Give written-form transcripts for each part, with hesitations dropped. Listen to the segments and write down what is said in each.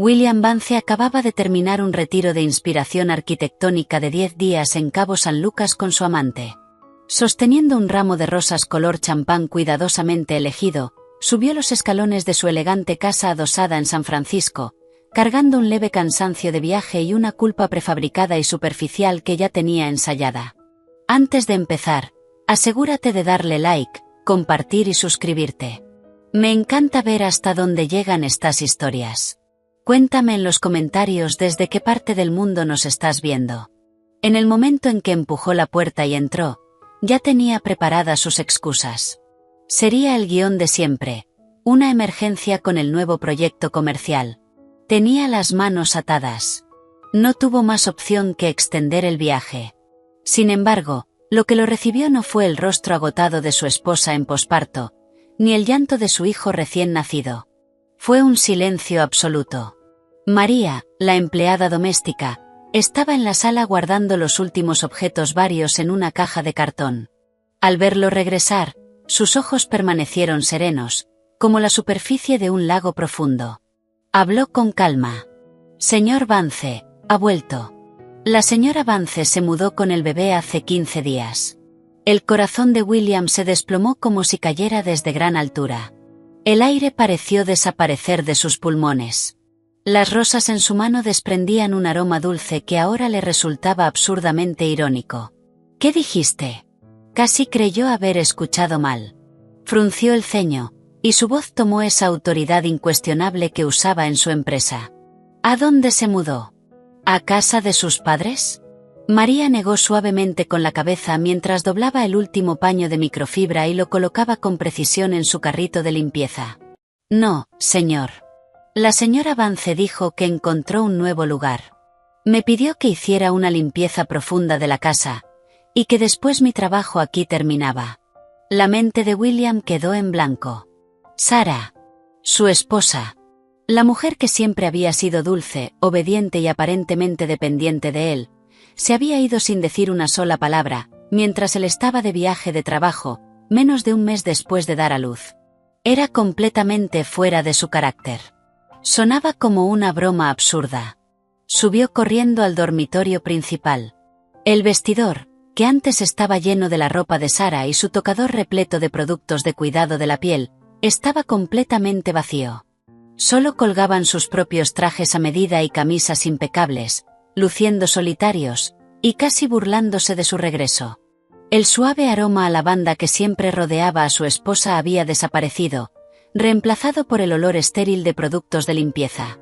William Vance acababa de terminar un retiro de inspiración arquitectónica de 10 días en Cabo San Lucas con su amante. Sosteniendo un ramo de rosas color champán cuidadosamente elegido, subió los escalones de su elegante casa adosada en San Francisco, cargando un leve cansancio de viaje y una culpa prefabricada y superficial que ya tenía ensayada. Antes de empezar, asegúrate de darle like, compartir y suscribirte. Me encanta ver hasta dónde llegan estas historias. Cuéntame en los comentarios desde qué parte del mundo nos estás viendo. En el momento en que empujó la puerta y entró, ya tenía preparadas sus excusas. Sería el guión de siempre, una emergencia con el nuevo proyecto comercial. Tenía las manos atadas. No tuvo más opción que extender el viaje. Sin embargo, lo que lo recibió no fue el rostro agotado de su esposa en posparto, ni el llanto de su hijo recién nacido. Fue un silencio absoluto. María, la empleada doméstica, estaba en la sala guardando los últimos objetos varios en una caja de cartón. Al verlo regresar, sus ojos permanecieron serenos, como la superficie de un lago profundo. Habló con calma. Señor Vance, ha vuelto. La señora Vance se mudó con el bebé hace 15 días. El corazón de William se desplomó como si cayera desde gran altura. El aire pareció desaparecer de sus pulmones. Las rosas en su mano desprendían un aroma dulce que ahora le resultaba absurdamente irónico. ¿Qué dijiste? Casi creyó haber escuchado mal. Frunció el ceño, y su voz tomó esa autoridad incuestionable que usaba en su empresa. ¿A dónde se mudó? ¿A casa de sus padres? María negó suavemente con la cabeza mientras doblaba el último paño de microfibra y lo colocaba con precisión en su carrito de limpieza. No, señor. La señora Vance dijo que encontró un nuevo lugar. Me pidió que hiciera una limpieza profunda de la casa, y que después mi trabajo aquí terminaba. La mente de William quedó en blanco. Sara, su esposa, la mujer que siempre había sido dulce, obediente y aparentemente dependiente de él, se había ido sin decir una sola palabra, mientras él estaba de viaje de trabajo, menos de un mes después de dar a luz. Era completamente fuera de su carácter. Sonaba como una broma absurda. Subió corriendo al dormitorio principal. El vestidor, que antes estaba lleno de la ropa de Sara y su tocador repleto de productos de cuidado de la piel, estaba completamente vacío. Solo colgaban sus propios trajes a medida y camisas impecables, luciendo solitarios, y casi burlándose de su regreso. El suave aroma a lavanda que siempre rodeaba a su esposa había desaparecido, reemplazado por el olor estéril de productos de limpieza.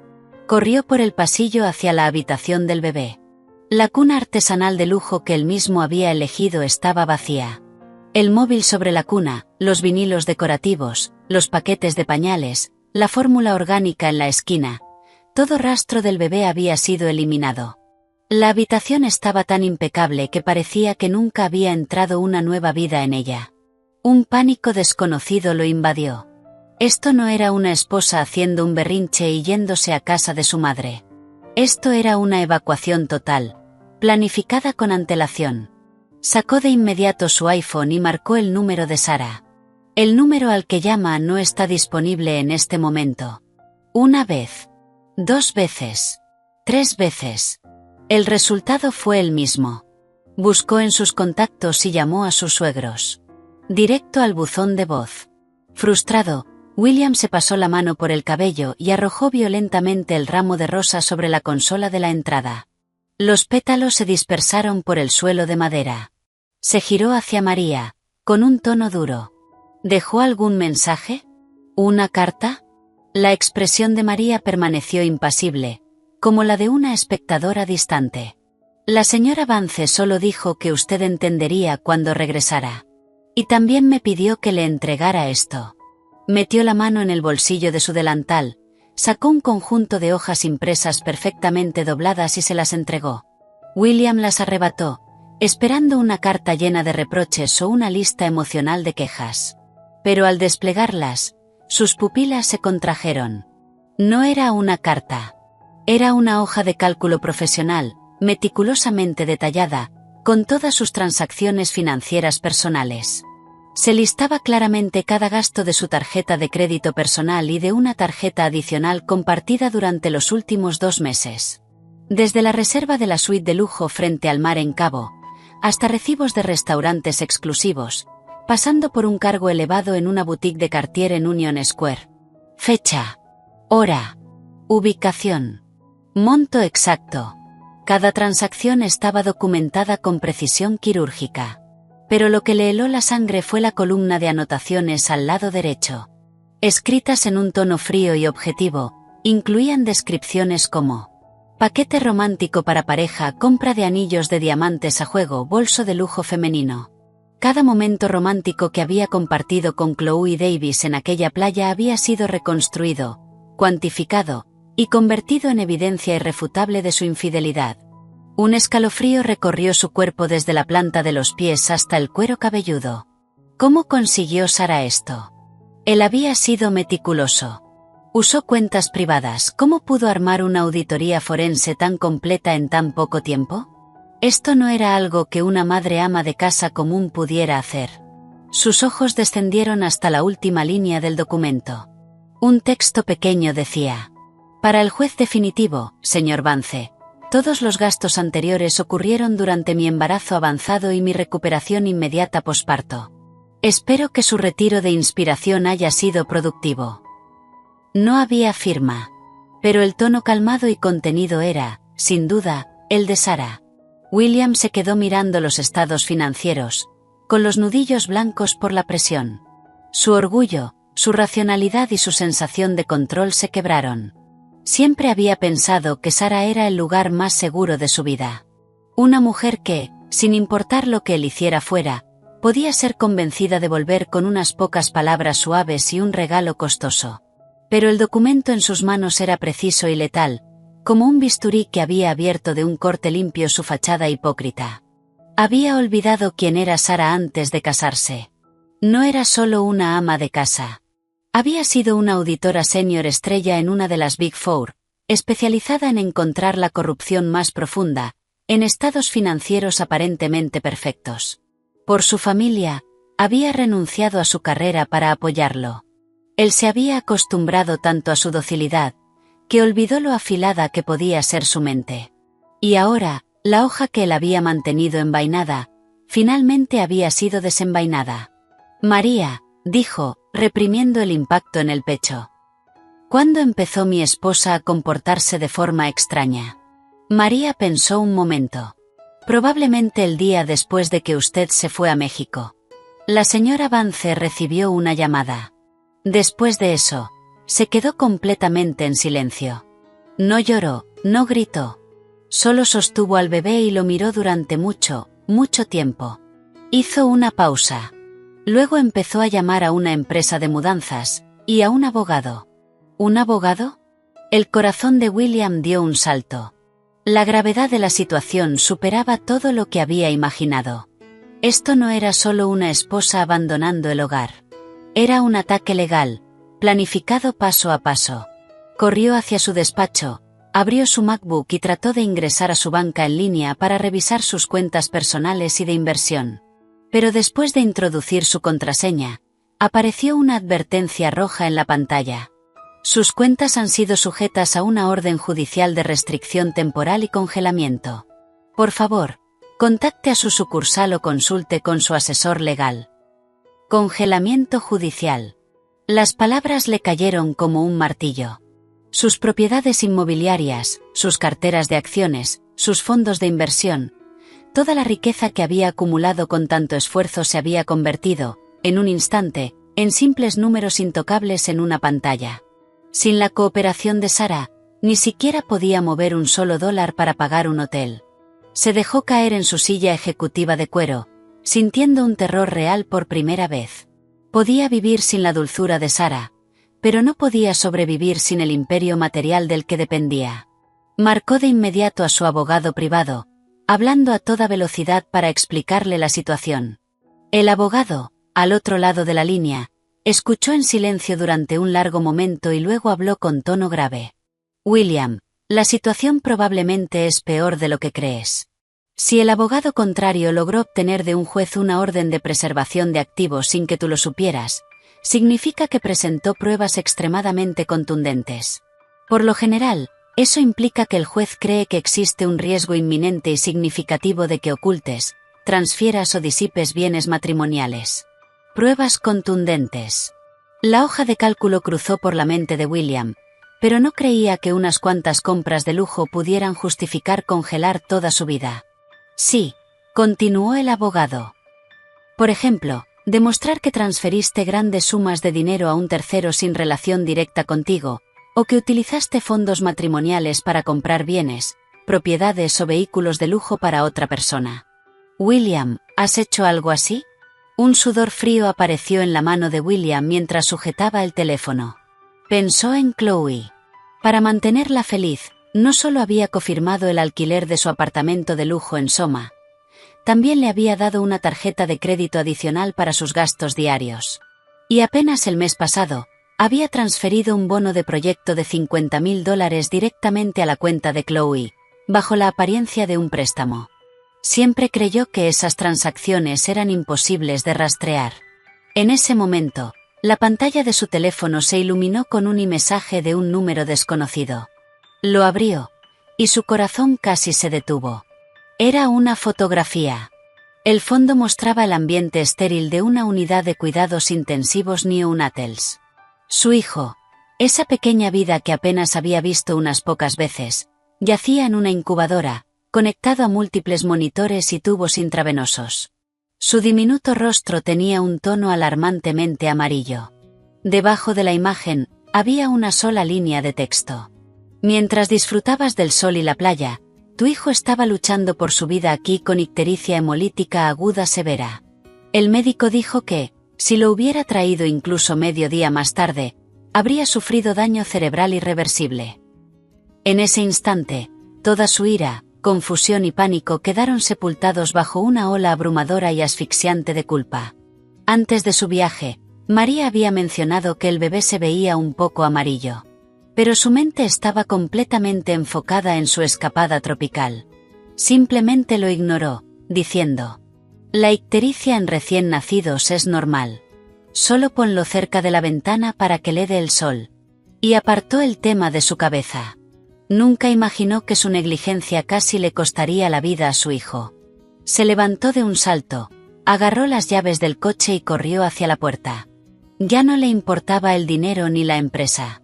Corrió por el pasillo hacia la habitación del bebé. La cuna artesanal de lujo que él mismo había elegido estaba vacía. El móvil sobre la cuna, los vinilos decorativos, los paquetes de pañales, la fórmula orgánica en la esquina, todo rastro del bebé había sido eliminado. La habitación estaba tan impecable que parecía que nunca había entrado una nueva vida en ella. Un pánico desconocido lo invadió. Esto no era una esposa haciendo un berrinche y yéndose a casa de su madre. Esto era una evacuación total, planificada con antelación. Sacó de inmediato su iPhone y marcó el número de Sara. El número al que llama no está disponible en este momento. Una vez. 2 veces. 3 veces. El resultado fue el mismo. Buscó en sus contactos y llamó a sus suegros. Directo al buzón de voz. Frustrado, William se pasó la mano por el cabello y arrojó violentamente el ramo de rosas sobre la consola de la entrada. Los pétalos se dispersaron por el suelo de madera. Se giró hacia María, con un tono duro. ¿Dejó algún mensaje? ¿Una carta? La expresión de María permaneció impasible, como la de una espectadora distante. La señora Vance solo dijo que usted entendería cuando regresara. Y también me pidió que le entregara esto. Metió la mano en el bolsillo de su delantal, sacó un conjunto de hojas impresas perfectamente dobladas y se las entregó. William las arrebató, esperando una carta llena de reproches o una lista emocional de quejas. Pero al desplegarlas, sus pupilas se contrajeron. No era una carta. Era una hoja de cálculo profesional, meticulosamente detallada, con todas sus transacciones financieras personales. Se listaba claramente cada gasto de su tarjeta de crédito personal y de una tarjeta adicional compartida durante los últimos 2 meses. Desde la reserva de la suite de lujo frente al mar en Cabo, hasta recibos de restaurantes exclusivos, pasando por un cargo elevado en una boutique de Cartier en Union Square. Fecha, hora, ubicación, monto exacto. Cada transacción estaba documentada con precisión quirúrgica. Pero lo que le heló la sangre fue la columna de anotaciones al lado derecho. Escritas en un tono frío y objetivo, incluían descripciones como: paquete romántico para pareja, compra de anillos de diamantes a juego, bolso de lujo femenino. Cada momento romántico que había compartido con Chloe Davis en aquella playa había sido reconstruido, cuantificado, y convertido en evidencia irrefutable de su infidelidad. Un escalofrío recorrió su cuerpo desde la planta de los pies hasta el cuero cabelludo. ¿Cómo consiguió Sara esto? Él había sido meticuloso. Usó cuentas privadas. ¿Cómo pudo armar una auditoría forense tan completa en tan poco tiempo? Esto no era algo que una madre ama de casa común pudiera hacer. Sus ojos descendieron hasta la última línea del documento. Un texto pequeño decía: para el juez definitivo, señor Vance. Todos los gastos anteriores ocurrieron durante mi embarazo avanzado y mi recuperación inmediata posparto. Espero que su retiro de inspiración haya sido productivo. No había firma. Pero el tono calmado y contenido era, sin duda, el de Sara. William se quedó mirando los estados financieros, con los nudillos blancos por la presión. Su orgullo, su racionalidad y su sensación de control se quebraron. Siempre había pensado que Sara era el lugar más seguro de su vida. Una mujer que, sin importar lo que él hiciera fuera, podía ser convencida de volver con unas pocas palabras suaves y un regalo costoso. Pero el documento en sus manos era preciso y letal, como un bisturí que había abierto de un corte limpio su fachada hipócrita. Había olvidado quién era Sara antes de casarse. No era solo una ama de casa. Había sido una auditora senior estrella en una de las Big Four, especializada en encontrar la corrupción más profunda, en estados financieros aparentemente perfectos. Por su familia, había renunciado a su carrera para apoyarlo. Él se había acostumbrado tanto a su docilidad, que olvidó lo afilada que podía ser su mente. Y ahora, la hoja que él había mantenido envainada, finalmente había sido desenvainada. María, dijo, reprimiendo el impacto en el pecho. ¿Cuándo empezó mi esposa a comportarse de forma extraña? María pensó un momento. Probablemente el día después de que usted se fue a México. La señora Vance recibió una llamada. Después de eso, se quedó completamente en silencio. No lloró, no gritó. Solo sostuvo al bebé y lo miró durante mucho, mucho tiempo. Hizo una pausa. Luego empezó a llamar a una empresa de mudanzas, y a un abogado. ¿Un abogado? El corazón de William dio un salto. La gravedad de la situación superaba todo lo que había imaginado. Esto no era solo una esposa abandonando el hogar. Era un ataque legal, planificado paso a paso. Corrió hacia su despacho, abrió su MacBook y trató de ingresar a su banca en línea para revisar sus cuentas personales y de inversión. Pero después de introducir su contraseña, apareció una advertencia roja en la pantalla. Sus cuentas han sido sujetas a una orden judicial de restricción temporal y congelamiento. Por favor, contacte a su sucursal o consulte con su asesor legal. Congelamiento judicial. Las palabras le cayeron como un martillo. Sus propiedades inmobiliarias, sus carteras de acciones, sus fondos de inversión, toda la riqueza que había acumulado con tanto esfuerzo se había convertido, en un instante, en simples números intocables en una pantalla. Sin la cooperación de Sara, ni siquiera podía mover un solo dólar para pagar un hotel. Se dejó caer en su silla ejecutiva de cuero, sintiendo un terror real por primera vez. Podía vivir sin la dulzura de Sara, pero no podía sobrevivir sin el imperio material del que dependía. Marcó de inmediato a su abogado privado, hablando a toda velocidad para explicarle la situación. El abogado, al otro lado de la línea, escuchó en silencio durante un largo momento y luego habló con tono grave. William, la situación probablemente es peor de lo que crees. Si el abogado contrario logró obtener de un juez una orden de preservación de activos sin que tú lo supieras, significa que presentó pruebas extremadamente contundentes. Por lo general, eso implica que el juez cree que existe un riesgo inminente y significativo de que ocultes, transfieras o disipes bienes matrimoniales. Pruebas contundentes. La hoja de cálculo cruzó por la mente de William, pero no creía que unas cuantas compras de lujo pudieran justificar congelar toda su vida. Sí, continuó el abogado. Por ejemplo, demostrar que transferiste grandes sumas de dinero a un tercero sin relación directa contigo, o que utilizaste fondos matrimoniales para comprar bienes, propiedades o vehículos de lujo para otra persona. William, ¿has hecho algo así? Un sudor frío apareció en la mano de William mientras sujetaba el teléfono. Pensó en Chloe. Para mantenerla feliz, no solo había confirmado el alquiler de su apartamento de lujo en Soma, también le había dado una tarjeta de crédito adicional para sus gastos diarios. Y apenas el mes pasado, había transferido un bono de proyecto de $50,000 directamente a la cuenta de Chloe, bajo la apariencia de un préstamo. Siempre creyó que esas transacciones eran imposibles de rastrear. En ese momento, la pantalla de su teléfono se iluminó con un mensaje de un número desconocido. Lo abrió, y su corazón casi se detuvo. Era una fotografía. El fondo mostraba el ambiente estéril de una unidad de cuidados intensivos neonatals. Su hijo, esa pequeña vida que apenas había visto unas pocas veces, yacía en una incubadora, conectado a múltiples monitores y tubos intravenosos. Su diminuto rostro tenía un tono alarmantemente amarillo. Debajo de la imagen, había una sola línea de texto. Mientras disfrutabas del sol y la playa, tu hijo estaba luchando por su vida aquí con ictericia hemolítica aguda severa. El médico dijo que, si lo hubiera traído incluso medio día más tarde, habría sufrido daño cerebral irreversible. En ese instante, toda su ira, confusión y pánico quedaron sepultados bajo una ola abrumadora y asfixiante de culpa. Antes de su viaje, María había mencionado que el bebé se veía un poco amarillo. Pero su mente estaba completamente enfocada en su escapada tropical. Simplemente lo ignoró, diciendo: la ictericia en recién nacidos es normal. Solo ponlo cerca de la ventana para que le dé el sol. Y apartó el tema de su cabeza. Nunca imaginó que su negligencia casi le costaría la vida a su hijo. Se levantó de un salto, agarró las llaves del coche y corrió hacia la puerta. Ya no le importaba el dinero ni la empresa.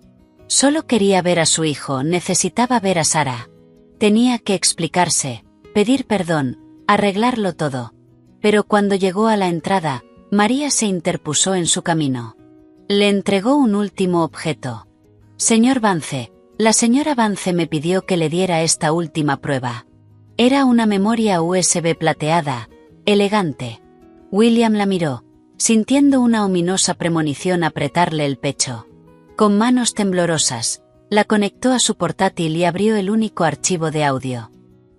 Solo quería ver a su hijo, necesitaba ver a Sara. Tenía que explicarse, pedir perdón, arreglarlo todo. Pero cuando llegó a la entrada, María se interpuso en su camino. Le entregó un último objeto. Señor Vance, la señora Vance me pidió que le diera esta última prueba. Era una memoria USB plateada, elegante. William la miró, sintiendo una ominosa premonición apretarle el pecho. Con manos temblorosas, la conectó a su portátil y abrió el único archivo de audio.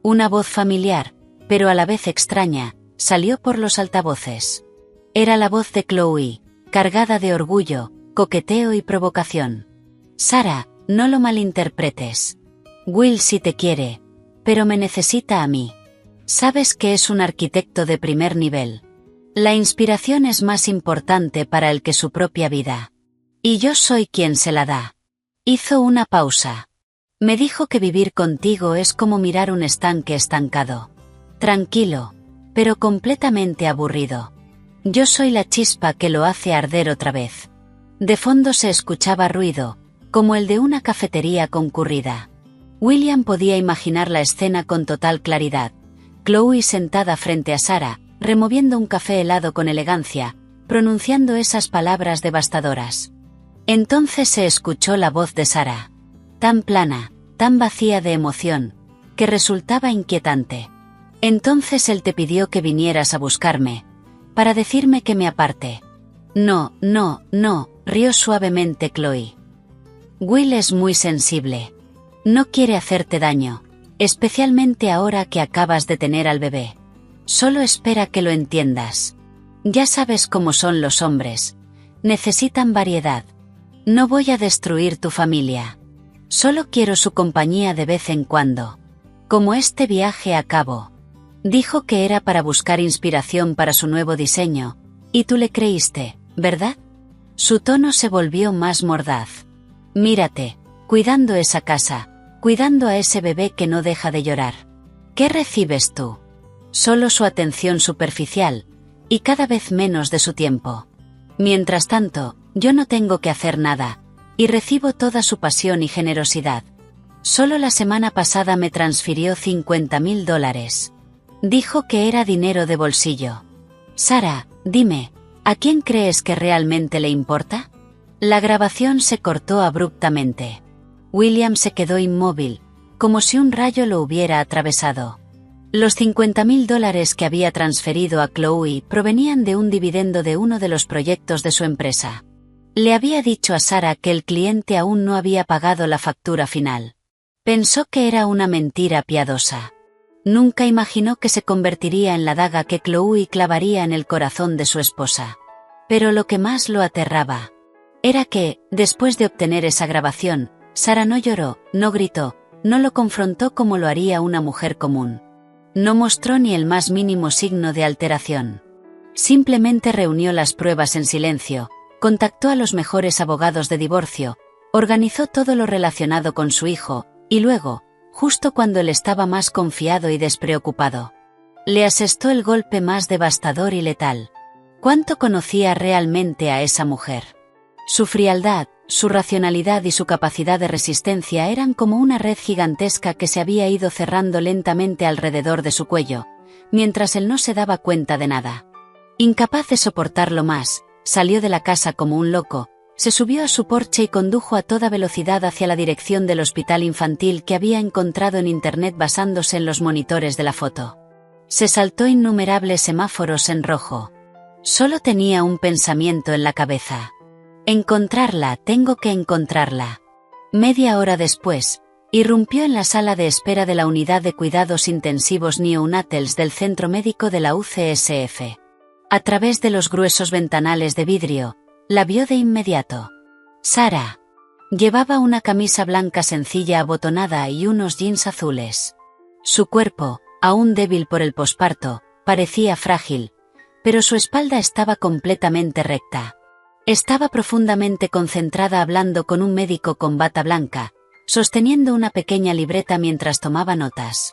Una voz familiar, pero a la vez extraña, salió por los altavoces. Era la voz de Chloe, cargada de orgullo, coqueteo y provocación. Sara, no lo malinterpretes. Will sí te quiere, pero me necesita a mí. Sabes que es un arquitecto de primer nivel. La inspiración es más importante para él que su propia vida. Y yo soy quien se la da. Hizo una pausa. Me dijo que vivir contigo es como mirar un estanque estancado. Tranquilo, pero completamente aburrido. Yo soy la chispa que lo hace arder otra vez. De fondo se escuchaba ruido, como el de una cafetería concurrida. William podía imaginar la escena con total claridad. Chloe sentada frente a Sara, removiendo un café helado con elegancia, pronunciando esas palabras devastadoras. Entonces se escuchó la voz de Sara. Tan plana, tan vacía de emoción, que resultaba inquietante. Entonces él te pidió que vinieras a buscarme, para decirme que me aparte. No, no, no, rió suavemente Chloe. Will es muy sensible. No quiere hacerte daño, especialmente ahora que acabas de tener al bebé. Solo espera que lo entiendas. Ya sabes cómo son los hombres. Necesitan variedad. No voy a destruir tu familia. Solo quiero su compañía de vez en cuando. Como este viaje a cabo. Dijo que era para buscar inspiración para su nuevo diseño, y tú le creíste, ¿verdad? Su tono se volvió más mordaz. Mírate, cuidando esa casa, cuidando a ese bebé que no deja de llorar. ¿Qué recibes tú? Solo su atención superficial, y cada vez menos de su tiempo. Mientras tanto, yo no tengo que hacer nada, y recibo toda su pasión y generosidad. Solo la semana pasada me transfirió $50,000. Dijo que era dinero de bolsillo. Sara, dime, ¿a quién crees que realmente le importa? La grabación se cortó abruptamente. William se quedó inmóvil, como si un rayo lo hubiera atravesado. Los $50,000 que había transferido a Chloe provenían de un dividendo de uno de los proyectos de su empresa. Le había dicho a Sara que el cliente aún no había pagado la factura final. Pensó que era una mentira piadosa. Nunca imaginó que se convertiría en la daga que Chloe clavaría en el corazón de su esposa. Pero lo que más lo aterraba era que, después de obtener esa grabación, Sara no lloró, no gritó, no lo confrontó como lo haría una mujer común. No mostró ni el más mínimo signo de alteración. Simplemente reunió las pruebas en silencio, contactó a los mejores abogados de divorcio, organizó todo lo relacionado con su hijo, y luego, justo cuando él estaba más confiado y despreocupado, le asestó el golpe más devastador y letal. ¿Cuánto conocía realmente a esa mujer? Su frialdad, su racionalidad y su capacidad de resistencia eran como una red gigantesca que se había ido cerrando lentamente alrededor de su cuello, mientras él no se daba cuenta de nada. Incapaz de soportarlo más, salió de la casa como un loco, se subió a su porche y condujo a toda velocidad hacia la dirección del hospital infantil que había encontrado en internet basándose en los monitores de la foto. Se saltó innumerables semáforos en rojo. Solo tenía un pensamiento en la cabeza. Encontrarla, tengo que encontrarla. Media hora después, irrumpió en la sala de espera de la unidad de cuidados intensivos neonatals del centro médico de la UCSF. A través de los gruesos ventanales de vidrio, la vio de inmediato. Sara. Llevaba una camisa blanca sencilla abotonada y unos jeans azules. Su cuerpo, aún débil por el posparto, parecía frágil, pero su espalda estaba completamente recta. Estaba profundamente concentrada hablando con un médico con bata blanca, sosteniendo una pequeña libreta mientras tomaba notas.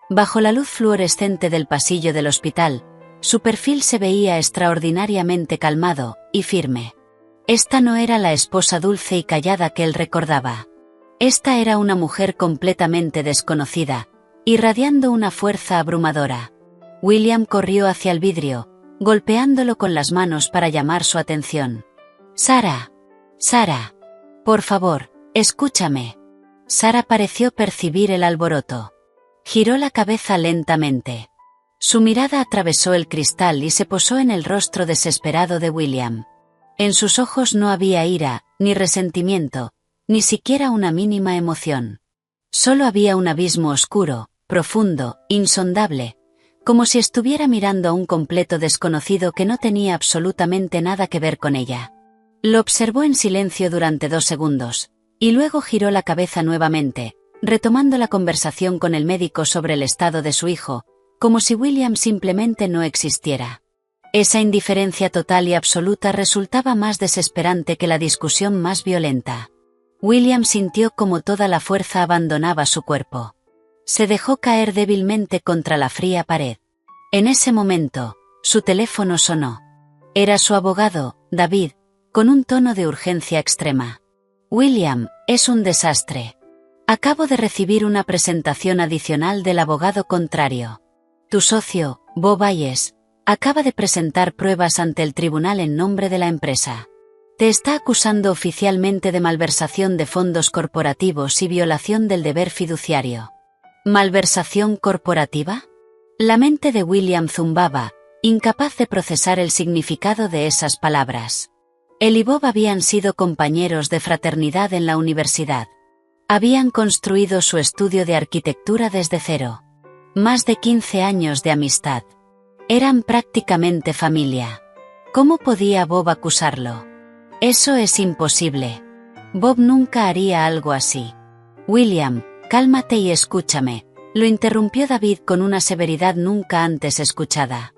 Bajo la luz fluorescente del pasillo del hospital, su perfil se veía extraordinariamente calmado y firme. Esta no era la esposa dulce y callada que él recordaba. Esta era una mujer completamente desconocida, irradiando una fuerza abrumadora. William corrió hacia el vidrio, golpeándolo con las manos para llamar su atención. Sara. Sara. Por favor, escúchame. Sara pareció percibir el alboroto. Giró la cabeza lentamente. Su mirada atravesó el cristal y se posó en el rostro desesperado de William. En sus ojos no había ira, ni resentimiento, ni siquiera una mínima emoción. Solo había un abismo oscuro, profundo, insondable, como si estuviera mirando a un completo desconocido que no tenía absolutamente nada que ver con ella. Lo observó en silencio durante 2 segundos, y luego giró la cabeza nuevamente, retomando la conversación con el médico sobre el estado de su hijo, como si William simplemente no existiera. Esa indiferencia total y absoluta resultaba más desesperante que la discusión más violenta. William sintió como toda la fuerza abandonaba su cuerpo. Se dejó caer débilmente contra la fría pared. En ese momento, su teléfono sonó. Era su abogado, David, con un tono de urgencia extrema. William, es un desastre. Acabo de recibir una presentación adicional del abogado contrario. Tu socio, Bo Bayes, acaba de presentar pruebas ante el tribunal en nombre de la empresa. Te está acusando oficialmente de malversación de fondos corporativos y violación del deber fiduciario. ¿Malversación corporativa? La mente de William zumbaba, incapaz de procesar el significado de esas palabras. Él y Bob habían sido compañeros de fraternidad en la universidad. Habían construido su estudio de arquitectura desde cero. Más de 15 años de amistad. Eran prácticamente familia. ¿Cómo podía Bob acusarlo? Eso es imposible. Bob nunca haría algo así. William, cálmate y escúchame. Lo interrumpió David con una severidad nunca antes escuchada.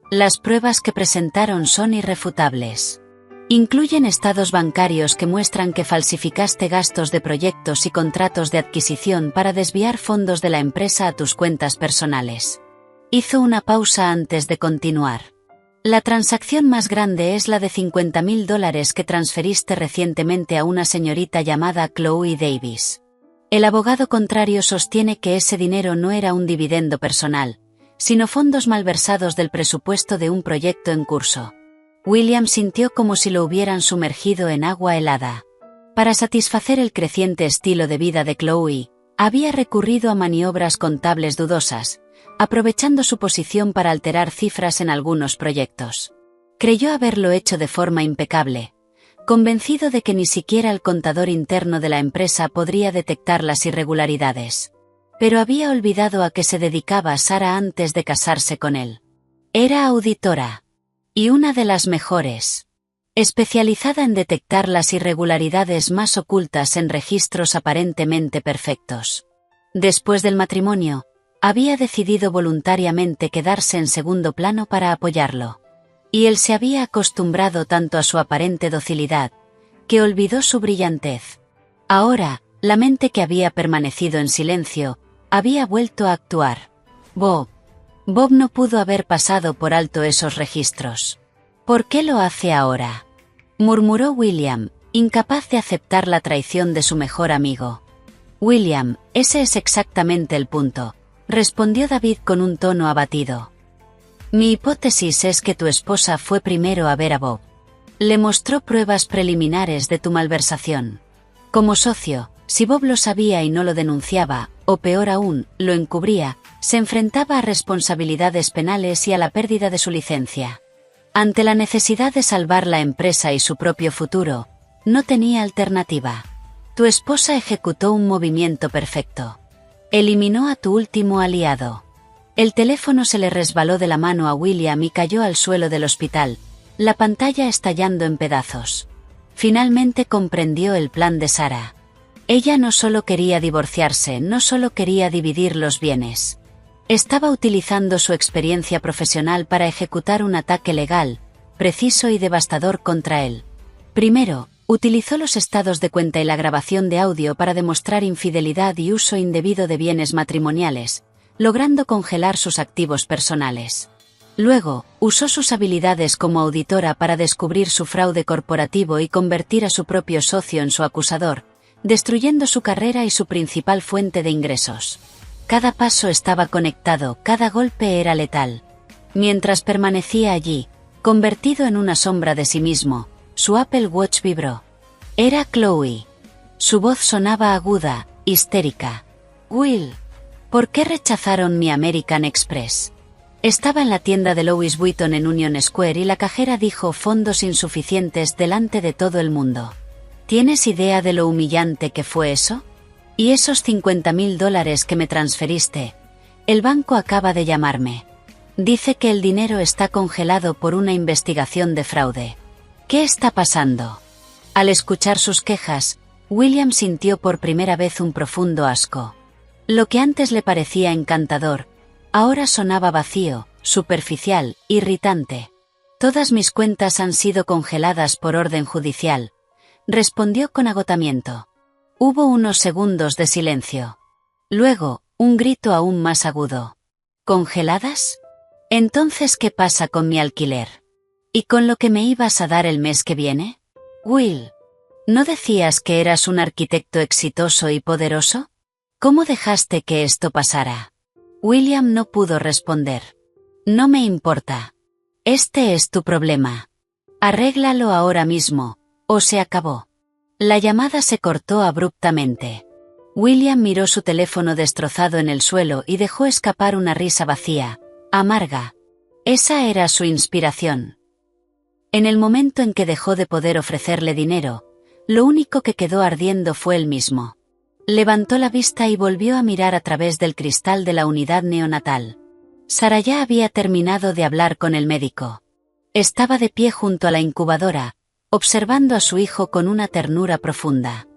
Las pruebas que presentaron son irrefutables. Incluyen estados bancarios que muestran que falsificaste gastos de proyectos y contratos de adquisición para desviar fondos de la empresa a tus cuentas personales. Hizo una pausa antes de continuar. La transacción más grande es la de $50.000 que transferiste recientemente a una señorita llamada Chloe Davis. El abogado contrario sostiene que ese dinero no era un dividendo personal, sino fondos malversados del presupuesto de un proyecto en curso. William sintió como si lo hubieran sumergido en agua helada. Para satisfacer el creciente estilo de vida de Chloe, había recurrido a maniobras contables dudosas, aprovechando su posición para alterar cifras en algunos proyectos. Creyó haberlo hecho de forma impecable, convencido de que ni siquiera el contador interno de la empresa podría detectar las irregularidades. Pero había olvidado a qué se dedicaba Sarah antes de casarse con él. Era auditora. Y una de las mejores. Especializada en detectar las irregularidades más ocultas en registros aparentemente perfectos. Después del matrimonio, había decidido voluntariamente quedarse en segundo plano para apoyarlo. Y él se había acostumbrado tanto a su aparente docilidad, que olvidó su brillantez. Ahora, la mente que había permanecido en silencio, había vuelto a actuar. Bob no pudo haber pasado por alto esos registros. ¿Por qué lo hace ahora?, murmuró William, incapaz de aceptar la traición de su mejor amigo. William, ese es exactamente el punto, respondió David con un tono abatido. Mi hipótesis es que tu esposa fue primero a ver a Bob. Le mostró pruebas preliminares de tu malversación. Como socio, si Bob lo sabía y no lo denunciaba, o peor aún, lo encubría, se enfrentaba a responsabilidades penales y a la pérdida de su licencia. Ante la necesidad de salvar la empresa y su propio futuro, no tenía alternativa. Tu esposa ejecutó un movimiento perfecto. Eliminó a tu último aliado. El teléfono se le resbaló de la mano a William y cayó al suelo del hospital, la pantalla estallando en pedazos. Finalmente comprendió el plan de Sarah. Ella no solo quería divorciarse, no solo quería dividir los bienes. Estaba utilizando su experiencia profesional para ejecutar un ataque legal, preciso y devastador contra él. Primero, utilizó los estados de cuenta y la grabación de audio para demostrar infidelidad y uso indebido de bienes matrimoniales, logrando congelar sus activos personales. Luego, usó sus habilidades como auditora para descubrir su fraude corporativo y convertir a su propio socio en su acusador, destruyendo su carrera y su principal fuente de ingresos. Cada paso estaba conectado, cada golpe era letal. Mientras permanecía allí, convertido en una sombra de sí mismo, su Apple Watch vibró. Era Chloe. Su voz sonaba aguda, histérica. Will, ¿por qué rechazaron mi American Express? Estaba en la tienda de Louis Vuitton en Union Square y la cajera dijo fondos insuficientes delante de todo el mundo. ¿Tienes idea de lo humillante que fue eso? Y esos $50.000 que me transferiste. El banco acaba de llamarme. Dice que el dinero está congelado por una investigación de fraude. ¿Qué está pasando? Al escuchar sus quejas, William sintió por primera vez un profundo asco. Lo que antes le parecía encantador, ahora sonaba vacío, superficial, irritante. Todas mis cuentas han sido congeladas por orden judicial, respondió con agotamiento. Hubo unos segundos de silencio. Luego, un grito aún más agudo. ¿Congeladas? Entonces, ¿qué pasa con mi alquiler? ¿Y con lo que me ibas a dar el mes que viene? Will, ¿no decías que eras un arquitecto exitoso y poderoso? ¿Cómo dejaste que esto pasara? William no pudo responder. No me importa. Este es tu problema. Arréglalo ahora mismo, o se acabó. La llamada se cortó abruptamente. William miró su teléfono destrozado en el suelo y dejó escapar una risa vacía, amarga. Esa era su inspiración. En el momento en que dejó de poder ofrecerle dinero, lo único que quedó ardiendo fue él mismo. Levantó la vista y volvió a mirar a través del cristal de la unidad neonatal. Sarah ya había terminado de hablar con el médico. Estaba de pie junto a la incubadora, observando a su hijo con una ternura profunda.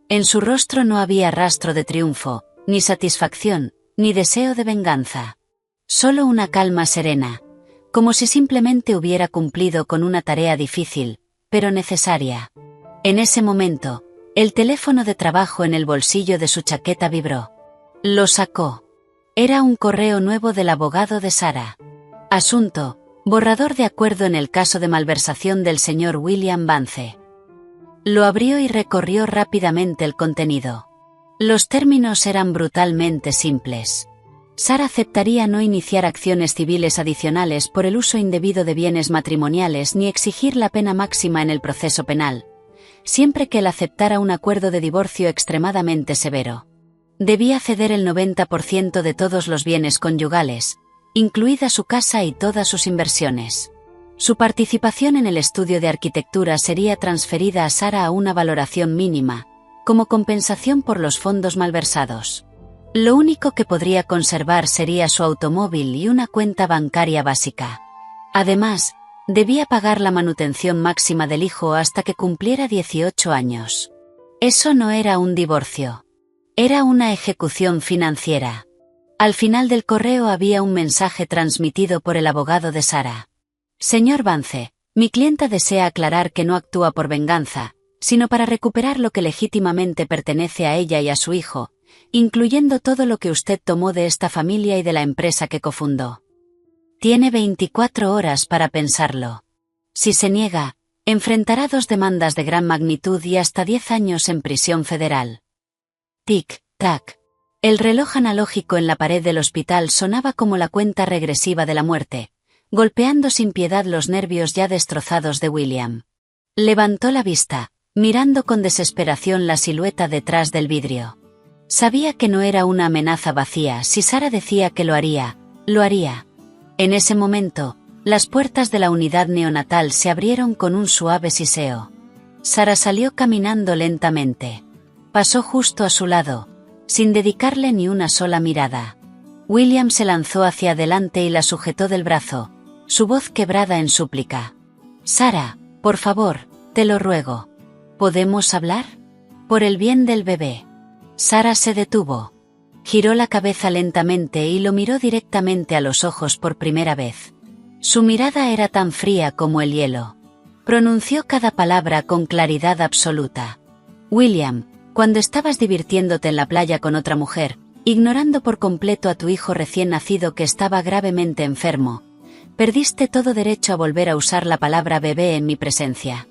En su rostro no había rastro de triunfo, ni satisfacción, ni deseo de venganza. Solo una calma serena, como si simplemente hubiera cumplido con una tarea difícil, pero necesaria. En ese momento, el teléfono de trabajo en el bolsillo de su chaqueta vibró. Lo sacó. Era un correo nuevo del abogado de Sarah. Asunto: borrador de acuerdo en el caso de malversación del señor William Vance. Lo abrió y recorrió rápidamente el contenido. Los términos eran brutalmente simples. Sarah aceptaría no iniciar acciones civiles adicionales por el uso indebido de bienes matrimoniales ni exigir la pena máxima en el proceso penal, siempre que él aceptara un acuerdo de divorcio extremadamente severo. Debía ceder el 90% de todos los bienes conyugales, incluida su casa y todas sus inversiones. Su participación en el estudio de arquitectura sería transferida a Sarah a una valoración mínima, como compensación por los fondos malversados. Lo único que podría conservar sería su automóvil y una cuenta bancaria básica. Además, debía pagar la manutención máxima del hijo hasta que cumpliera 18 años. Eso no era un divorcio. Era una ejecución financiera. Al final del correo había un mensaje transmitido por el abogado de Sarah. Señor Vance, mi clienta desea aclarar que no actúa por venganza, sino para recuperar lo que legítimamente pertenece a ella y a su hijo, incluyendo todo lo que usted tomó de esta familia y de la empresa que cofundó. Tiene 24 horas para pensarlo. Si se niega, enfrentará 2 demandas de gran magnitud y hasta 10 años en prisión federal. Tic-tac. El reloj analógico en la pared del hospital sonaba como la cuenta regresiva de la muerte, golpeando sin piedad los nervios ya destrozados de William. Levantó la vista, mirando con desesperación la silueta detrás del vidrio. Sabía que no era una amenaza vacía. Si Sarah decía que lo haría, lo haría. En ese momento, las puertas de la unidad neonatal se abrieron con un suave siseo. Sarah salió caminando lentamente. Pasó justo a su lado, sin dedicarle ni una sola mirada. William se lanzó hacia adelante y la sujetó del brazo, su voz quebrada en súplica. Sarah, por favor, te lo ruego. ¿Podemos hablar? Por el bien del bebé. Sarah se detuvo. Giró la cabeza lentamente y lo miró directamente a los ojos por primera vez. Su mirada era tan fría como el hielo. Pronunció cada palabra con claridad absoluta. William, cuando estabas divirtiéndote en la playa con otra mujer, ignorando por completo a tu hijo recién nacido que estaba gravemente enfermo, perdiste todo derecho a volver a usar la palabra bebé en mi presencia.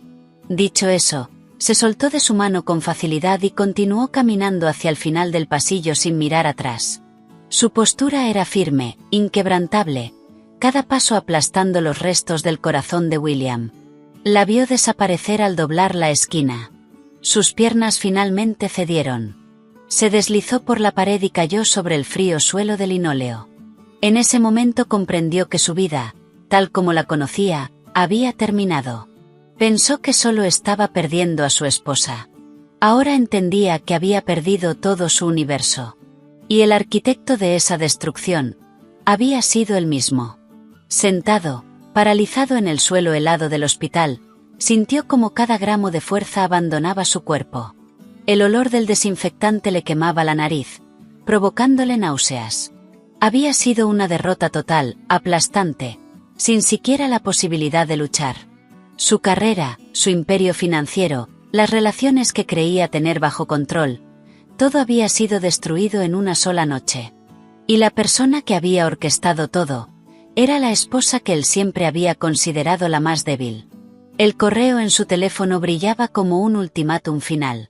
Dicho eso, se soltó de su mano con facilidad y continuó caminando hacia el final del pasillo sin mirar atrás. Su postura era firme, inquebrantable, cada paso aplastando los restos del corazón de William. La vio desaparecer al doblar la esquina. Sus piernas finalmente cedieron. Se deslizó por la pared y cayó sobre el frío suelo de linóleo. En ese momento comprendió que su vida, tal como la conocía, había terminado. Pensó que solo estaba perdiendo a su esposa. Ahora entendía que había perdido todo su universo. Y el arquitecto de esa destrucción había sido él mismo. Sentado, paralizado en el suelo helado del hospital, sintió como cada gramo de fuerza abandonaba su cuerpo. El olor del desinfectante le quemaba la nariz, provocándole náuseas. Había sido una derrota total, aplastante, sin siquiera la posibilidad de luchar. Su carrera, su imperio financiero, las relaciones que creía tener bajo control, todo había sido destruido en una sola noche. Y la persona que había orquestado todo, era la esposa que él siempre había considerado la más débil. El correo en su teléfono brillaba como un ultimátum final.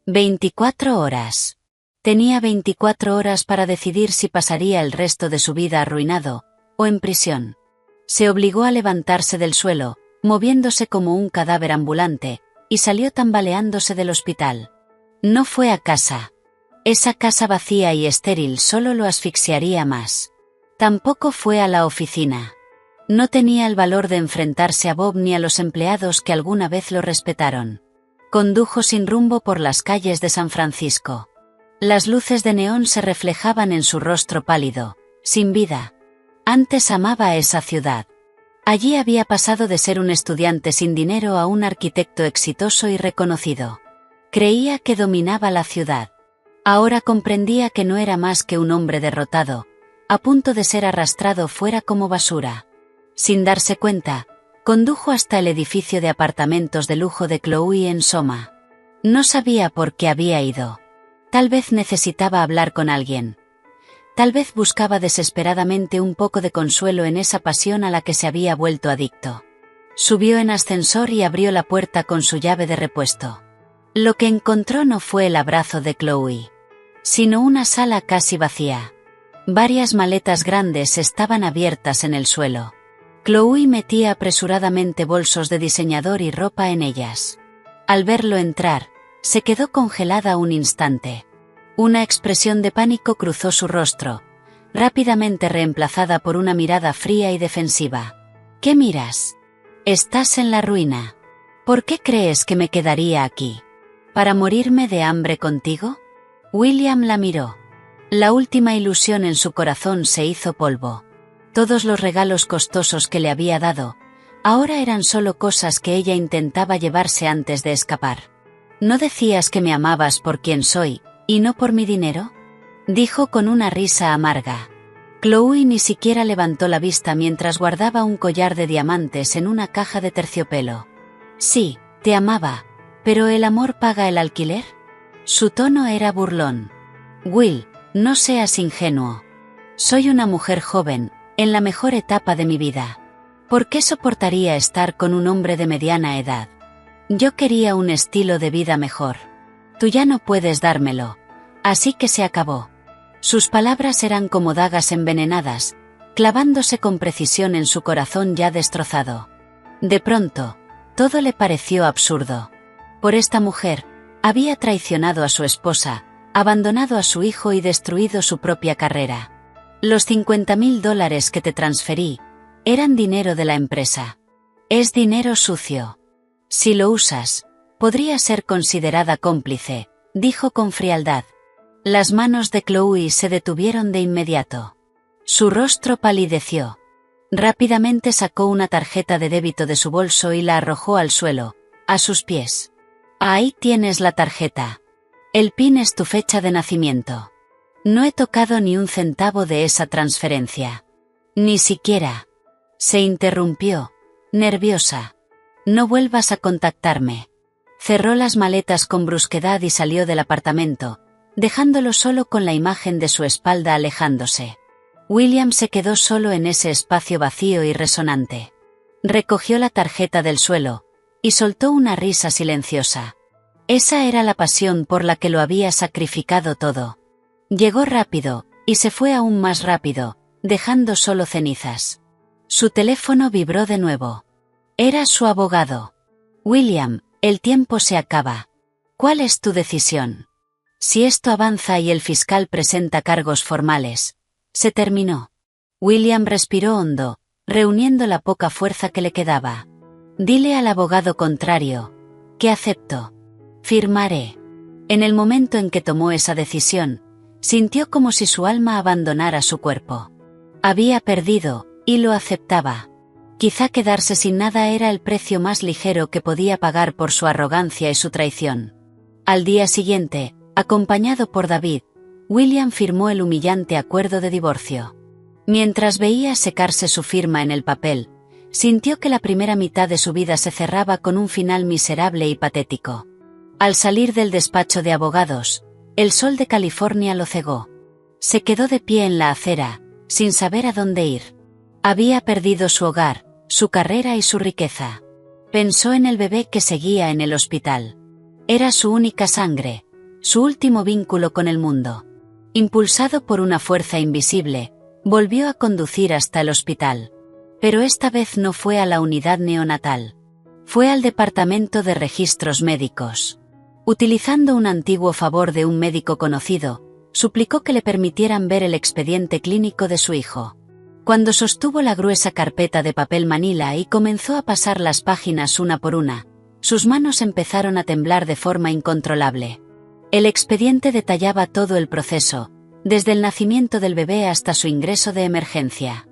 24 horas. Tenía 24 horas para decidir si pasaría el resto de su vida arruinado, o en prisión. Se obligó a levantarse del suelo, moviéndose como un cadáver ambulante, y salió tambaleándose del hospital. No fue a casa. Esa casa vacía y estéril solo lo asfixiaría más. Tampoco fue a la oficina. No tenía el valor de enfrentarse a Bob ni a los empleados que alguna vez lo respetaron. Condujo sin rumbo por las calles de San Francisco. Las luces de neón se reflejaban en su rostro pálido, sin vida. Antes amaba a esa ciudad. Allí había pasado de ser un estudiante sin dinero a un arquitecto exitoso y reconocido. Creía que dominaba la ciudad. Ahora comprendía que no era más que un hombre derrotado, a punto de ser arrastrado fuera como basura. Sin darse cuenta, condujo hasta el edificio de apartamentos de lujo de Chloe en Soma. No sabía por qué había ido. Tal vez necesitaba hablar con alguien. Tal vez buscaba desesperadamente un poco de consuelo en esa pasión a la que se había vuelto adicto. Subió en ascensor y abrió la puerta con su llave de repuesto. Lo que encontró no fue el abrazo de Chloe, sino una sala casi vacía. Varias maletas grandes estaban abiertas en el suelo. Chloe metía apresuradamente bolsos de diseñador y ropa en ellas. Al verlo entrar, se quedó congelada un instante. Una expresión de pánico cruzó su rostro, rápidamente reemplazada por una mirada fría y defensiva. ¿Qué miras? Estás en la ruina. ¿Por qué crees que me quedaría aquí? ¿Para morirme de hambre contigo? William la miró. La última ilusión en su corazón se hizo polvo. Todos los regalos costosos que le había dado, ahora eran solo cosas que ella intentaba llevarse antes de escapar. ¿No decías que me amabas por quien soy, y no por mi dinero? Dijo con una risa amarga. Chloe ni siquiera levantó la vista mientras guardaba un collar de diamantes en una caja de terciopelo. Sí, te amaba, pero ¿el amor paga el alquiler? Su tono era burlón. Will, no seas ingenuo. Soy una mujer joven, en la mejor etapa de mi vida. ¿Por qué soportaría estar con un hombre de mediana edad? Yo quería un estilo de vida mejor. Tú ya no puedes dármelo. Así que se acabó. Sus palabras eran como dagas envenenadas, clavándose con precisión en su corazón ya destrozado. De pronto, todo le pareció absurdo. Por esta mujer, había traicionado a su esposa, abandonado a su hijo y destruido su propia carrera. Los $50.000 que te transferí, eran dinero de la empresa. Es dinero sucio. Si lo usas, podría ser considerada cómplice, dijo con frialdad. Las manos de Chloe se detuvieron de inmediato. Su rostro palideció. Rápidamente sacó una tarjeta de débito de su bolso y la arrojó al suelo, a sus pies. Ahí tienes la tarjeta. El PIN es tu fecha de nacimiento. No he tocado ni un centavo de esa transferencia. Ni siquiera. Se interrumpió, nerviosa. No vuelvas a contactarme. Cerró las maletas con brusquedad y salió del apartamento, dejándolo solo con la imagen de su espalda alejándose. William se quedó solo en ese espacio vacío y resonante. Recogió la tarjeta del suelo, y soltó una risa silenciosa. Esa era la pasión por la que lo había sacrificado todo. Llegó rápido, y se fue aún más rápido, dejando solo cenizas. Su teléfono vibró de nuevo. Era su abogado. William, el tiempo se acaba. ¿Cuál es tu decisión? Si esto avanza y el fiscal presenta cargos formales, se terminó. William respiró hondo, reuniendo la poca fuerza que le quedaba. Dile al abogado contrario, que acepto. Firmaré. En el momento en que tomó esa decisión, sintió como si su alma abandonara su cuerpo. Había perdido, y lo aceptaba. Quizá quedarse sin nada era el precio más ligero que podía pagar por su arrogancia y su traición. Al día siguiente, acompañado por David, William firmó el humillante acuerdo de divorcio. Mientras veía secarse su firma en el papel, sintió que la primera mitad de su vida se cerraba con un final miserable y patético. Al salir del despacho de abogados, el sol de California lo cegó. Se quedó de pie en la acera, sin saber a dónde ir. Había perdido su hogar, su carrera y su riqueza. Pensó en el bebé que seguía en el hospital. Era su única sangre, su último vínculo con el mundo. Impulsado por una fuerza invisible, volvió a conducir hasta el hospital. Pero esta vez no fue a la unidad neonatal. Fue al departamento de registros médicos. Utilizando un antiguo favor de un médico conocido, suplicó que le permitieran ver el expediente clínico de su hijo. Cuando sostuvo la gruesa carpeta de papel manila y comenzó a pasar las páginas una por una, sus manos empezaron a temblar de forma incontrolable. El expediente detallaba todo el proceso, desde el nacimiento del bebé hasta su ingreso de emergencia.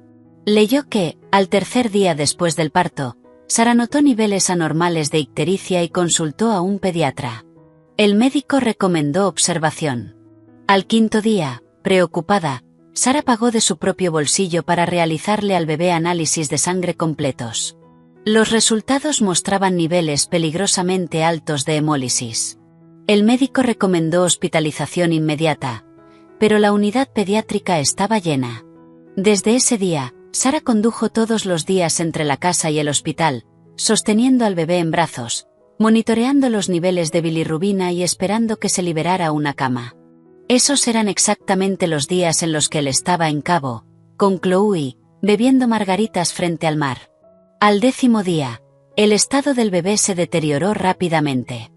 Leyó que, al tercer día después del parto, Sara notó niveles anormales de ictericia y consultó a un pediatra. El médico recomendó observación. Al quinto día, preocupada, Sara pagó de su propio bolsillo para realizarle al bebé análisis de sangre completos. Los resultados mostraban niveles peligrosamente altos de hemólisis. El médico recomendó hospitalización inmediata, pero la unidad pediátrica estaba llena. Desde ese día, Sara condujo todos los días entre la casa y el hospital, sosteniendo al bebé en brazos, monitoreando los niveles de bilirrubina y esperando que se liberara una cama. Esos eran exactamente los días en los que él estaba en Cabo, con Chloe, bebiendo margaritas frente al mar. Al 10º día, el estado del bebé se deterioró rápidamente.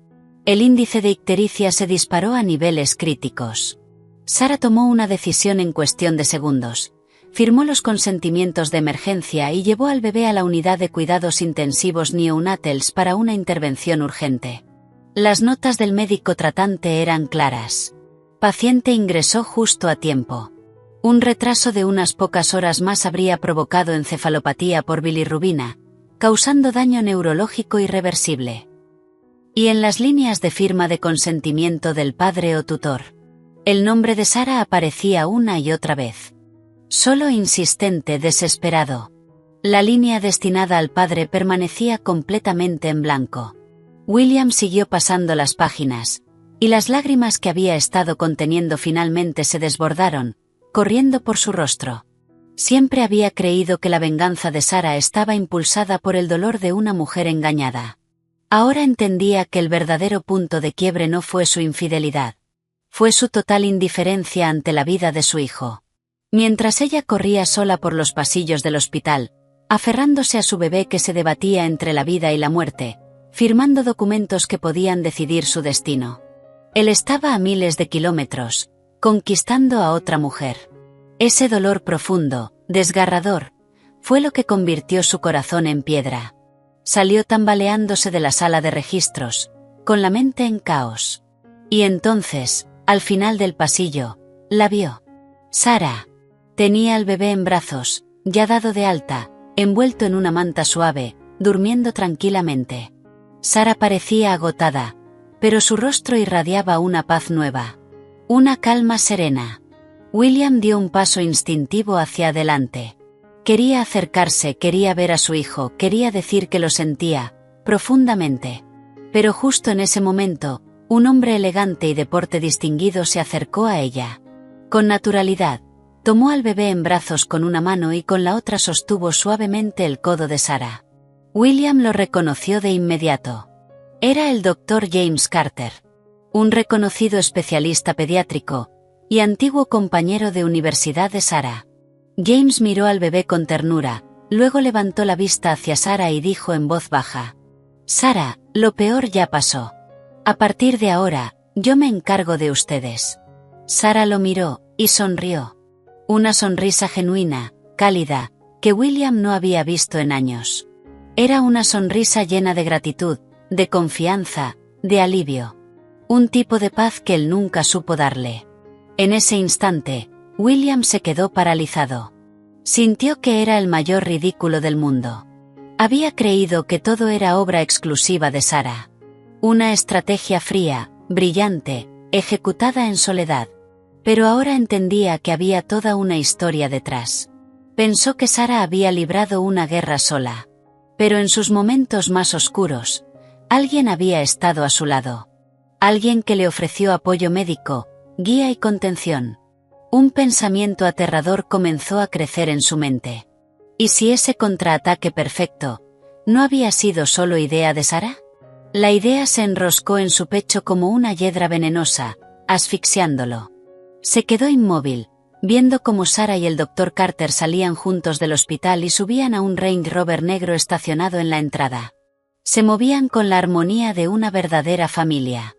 El índice de ictericia se disparó a niveles críticos. Sara tomó una decisión en cuestión de segundos. Firmó los consentimientos de emergencia y llevó al bebé a la unidad de cuidados intensivos neonatals para una intervención urgente. Las notas del médico tratante eran claras. Paciente ingresó justo a tiempo. Un retraso de unas pocas horas más habría provocado encefalopatía por bilirrubina, causando daño neurológico irreversible. Y en las líneas de firma de consentimiento del padre o tutor, el nombre de Sara aparecía una y otra vez. Solo insistente, desesperado. La línea destinada al padre permanecía completamente en blanco. William siguió pasando las páginas, y las lágrimas que había estado conteniendo finalmente se desbordaron, corriendo por su rostro. Siempre había creído que la venganza de Sara estaba impulsada por el dolor de una mujer engañada. Ahora entendía que el verdadero punto de quiebre no fue su infidelidad. Fue su total indiferencia ante la vida de su hijo. Mientras ella corría sola por los pasillos del hospital, aferrándose a su bebé que se debatía entre la vida y la muerte, firmando documentos que podían decidir su destino. Él estaba a miles de kilómetros, conquistando a otra mujer. Ese dolor profundo, desgarrador, fue lo que convirtió su corazón en piedra. Salió tambaleándose de la sala de registros, con la mente en caos. Y entonces, al final del pasillo, la vio. Sara. Tenía al bebé en brazos, ya dado de alta, envuelto en una manta suave, durmiendo tranquilamente. Sara parecía agotada, pero su rostro irradiaba una paz nueva. Una calma serena. William dio un paso instintivo hacia adelante. Quería acercarse, quería ver a su hijo, quería decir que lo sentía, profundamente. Pero justo en ese momento, un hombre elegante y de porte distinguido se acercó a ella. Con naturalidad, tomó al bebé en brazos con una mano y con la otra sostuvo suavemente el codo de Sara. William lo reconoció de inmediato. Era el Dr. James Carter, un reconocido especialista pediátrico y antiguo compañero de universidad de Sara. James miró al bebé con ternura, luego levantó la vista hacia Sara y dijo en voz baja: «Sara, lo peor ya pasó. A partir de ahora, yo me encargo de ustedes». Sara lo miró, y sonrió. Una sonrisa genuina, cálida, que William no había visto en años. Era una sonrisa llena de gratitud, de confianza, de alivio. Un tipo de paz que él nunca supo darle. En ese instante, William se quedó paralizado. Sintió que era el mayor ridículo del mundo. Había creído que todo era obra exclusiva de Sara. Una estrategia fría, brillante, ejecutada en soledad. Pero ahora entendía que había toda una historia detrás. Pensó que Sara había librado una guerra sola. Pero en sus momentos más oscuros, alguien había estado a su lado. Alguien que le ofreció apoyo médico, guía y contención. Un pensamiento aterrador comenzó a crecer en su mente. ¿Y si ese contraataque perfecto no había sido solo idea de Sara? La idea se enroscó en su pecho como una hiedra venenosa, asfixiándolo. Se quedó inmóvil, viendo cómo Sara y el Dr. Carter salían juntos del hospital y subían a un Range Rover negro estacionado en la entrada. Se movían con la armonía de una verdadera familia.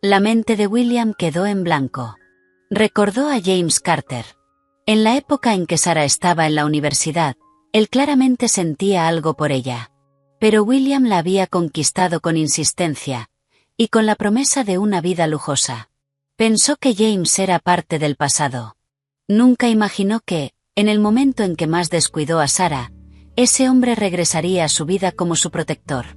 La mente de William quedó en blanco. Recordó a James Carter. En la época en que Sara estaba en la universidad, él claramente sentía algo por ella. Pero William la había conquistado con insistencia, y con la promesa de una vida lujosa. Pensó que James era parte del pasado. Nunca imaginó que, en el momento en que más descuidó a Sara, ese hombre regresaría a su vida como su protector.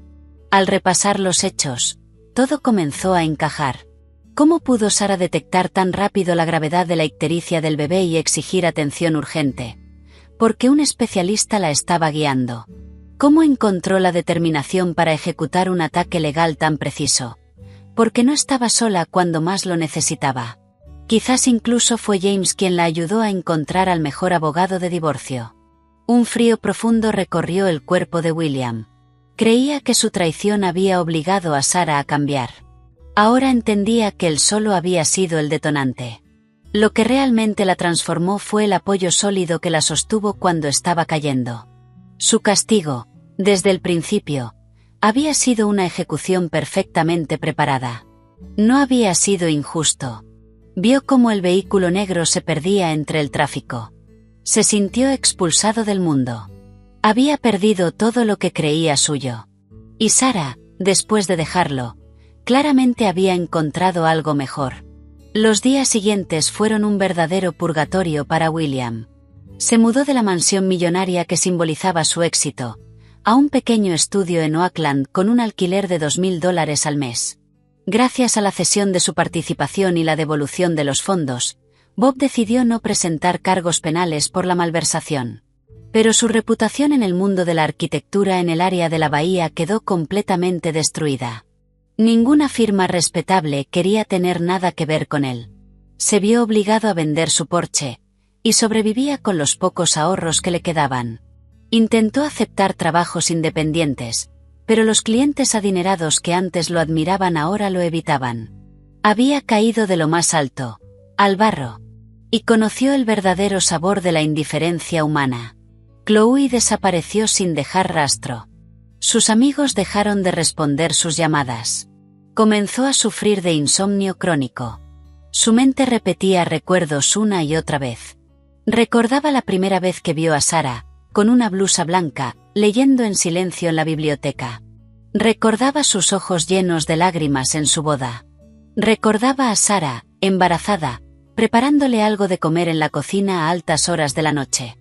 Al repasar los hechos, todo comenzó a encajar. ¿Cómo pudo Sara detectar tan rápido la gravedad de la ictericia del bebé y exigir atención urgente? Porque un especialista la estaba guiando. ¿Cómo encontró la determinación para ejecutar un ataque legal tan preciso? Porque no estaba sola cuando más lo necesitaba. Quizás incluso fue James quien la ayudó a encontrar al mejor abogado de divorcio. Un frío profundo recorrió el cuerpo de William. Creía que su traición había obligado a Sara a cambiar. Ahora entendía que él solo había sido el detonante. Lo que realmente la transformó fue el apoyo sólido que la sostuvo cuando estaba cayendo. Su castigo, desde el principio, había sido una ejecución perfectamente preparada. No había sido injusto. Vio cómo el vehículo negro se perdía entre el tráfico. Se sintió expulsado del mundo. Había perdido todo lo que creía suyo. Y Sara, después de dejarlo, claramente había encontrado algo mejor. Los días siguientes fueron un verdadero purgatorio para William. Se mudó de la mansión millonaria que simbolizaba su éxito, a un pequeño estudio en Oakland con un alquiler de $2.000 al mes. Gracias a la cesión de su participación y la devolución de los fondos, Bob decidió no presentar cargos penales por la malversación. Pero su reputación en el mundo de la arquitectura en el área de la bahía quedó completamente destruida. Ninguna firma respetable quería tener nada que ver con él. Se vio obligado a vender su Porsche, y sobrevivía con los pocos ahorros que le quedaban. Intentó aceptar trabajos independientes, pero los clientes adinerados que antes lo admiraban ahora lo evitaban. Había caído de lo más alto, al barro, y conoció el verdadero sabor de la indiferencia humana. Chloe desapareció sin dejar rastro. Sus amigos dejaron de responder sus llamadas. Comenzó a sufrir de insomnio crónico. Su mente repetía recuerdos una y otra vez. Recordaba la primera vez que vio a Sara, con una blusa blanca, leyendo en silencio en la biblioteca. Recordaba sus ojos llenos de lágrimas en su boda. Recordaba a Sara, embarazada, preparándole algo de comer en la cocina a altas horas de la noche.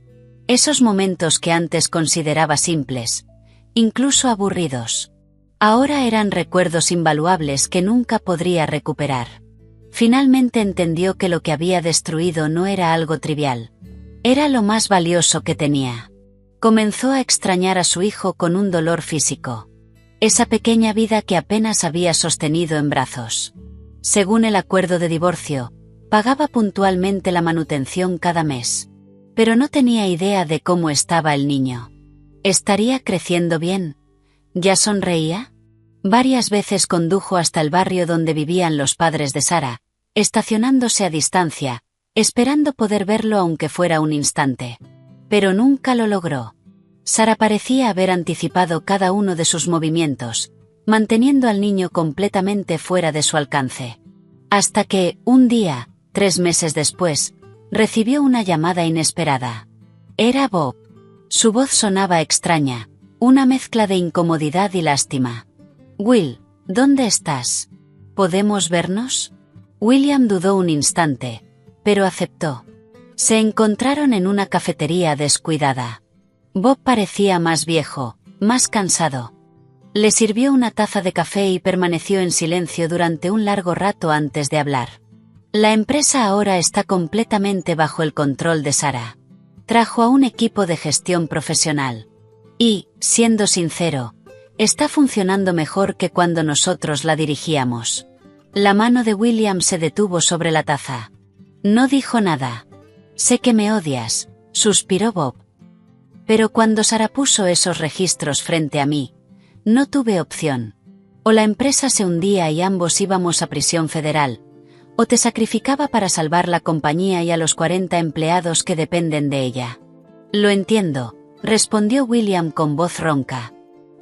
Esos momentos que antes consideraba simples, incluso aburridos, ahora eran recuerdos invaluables que nunca podría recuperar. Finalmente entendió que lo que había destruido no era algo trivial. Era lo más valioso que tenía. Comenzó a extrañar a su hijo con un dolor físico. Esa pequeña vida que apenas había sostenido en brazos. Según el acuerdo de divorcio, pagaba puntualmente la manutención cada mes. Pero no tenía idea de cómo estaba el niño. ¿Estaría creciendo bien? ¿Ya sonreía? Varias veces condujo hasta el barrio donde vivían los padres de Sara, estacionándose a distancia, esperando poder verlo aunque fuera un instante. Pero nunca lo logró. Sara parecía haber anticipado cada uno de sus movimientos, manteniendo al niño completamente fuera de su alcance. Hasta que, un día, 3 meses después, recibió una llamada inesperada. Era Bob. Su voz sonaba extraña, una mezcla de incomodidad y lástima. Will, ¿dónde estás? ¿Podemos vernos? William dudó un instante, pero aceptó. Se encontraron en una cafetería descuidada. Bob parecía más viejo, más cansado. Le sirvió una taza de café y permaneció en silencio durante un largo rato antes de hablar. La empresa ahora está completamente bajo el control de Sara. Trajo a un equipo de gestión profesional. Y, siendo sincero, está funcionando mejor que cuando nosotros la dirigíamos. La mano de William se detuvo sobre la taza. No dijo nada. Sé que me odias, suspiró Bob. Pero cuando Sara puso esos registros frente a mí, no tuve opción. O la empresa se hundía y ambos íbamos a prisión federal, o te sacrificaba para salvar la compañía y a los 40 empleados que dependen de ella. Lo entiendo, respondió William con voz ronca.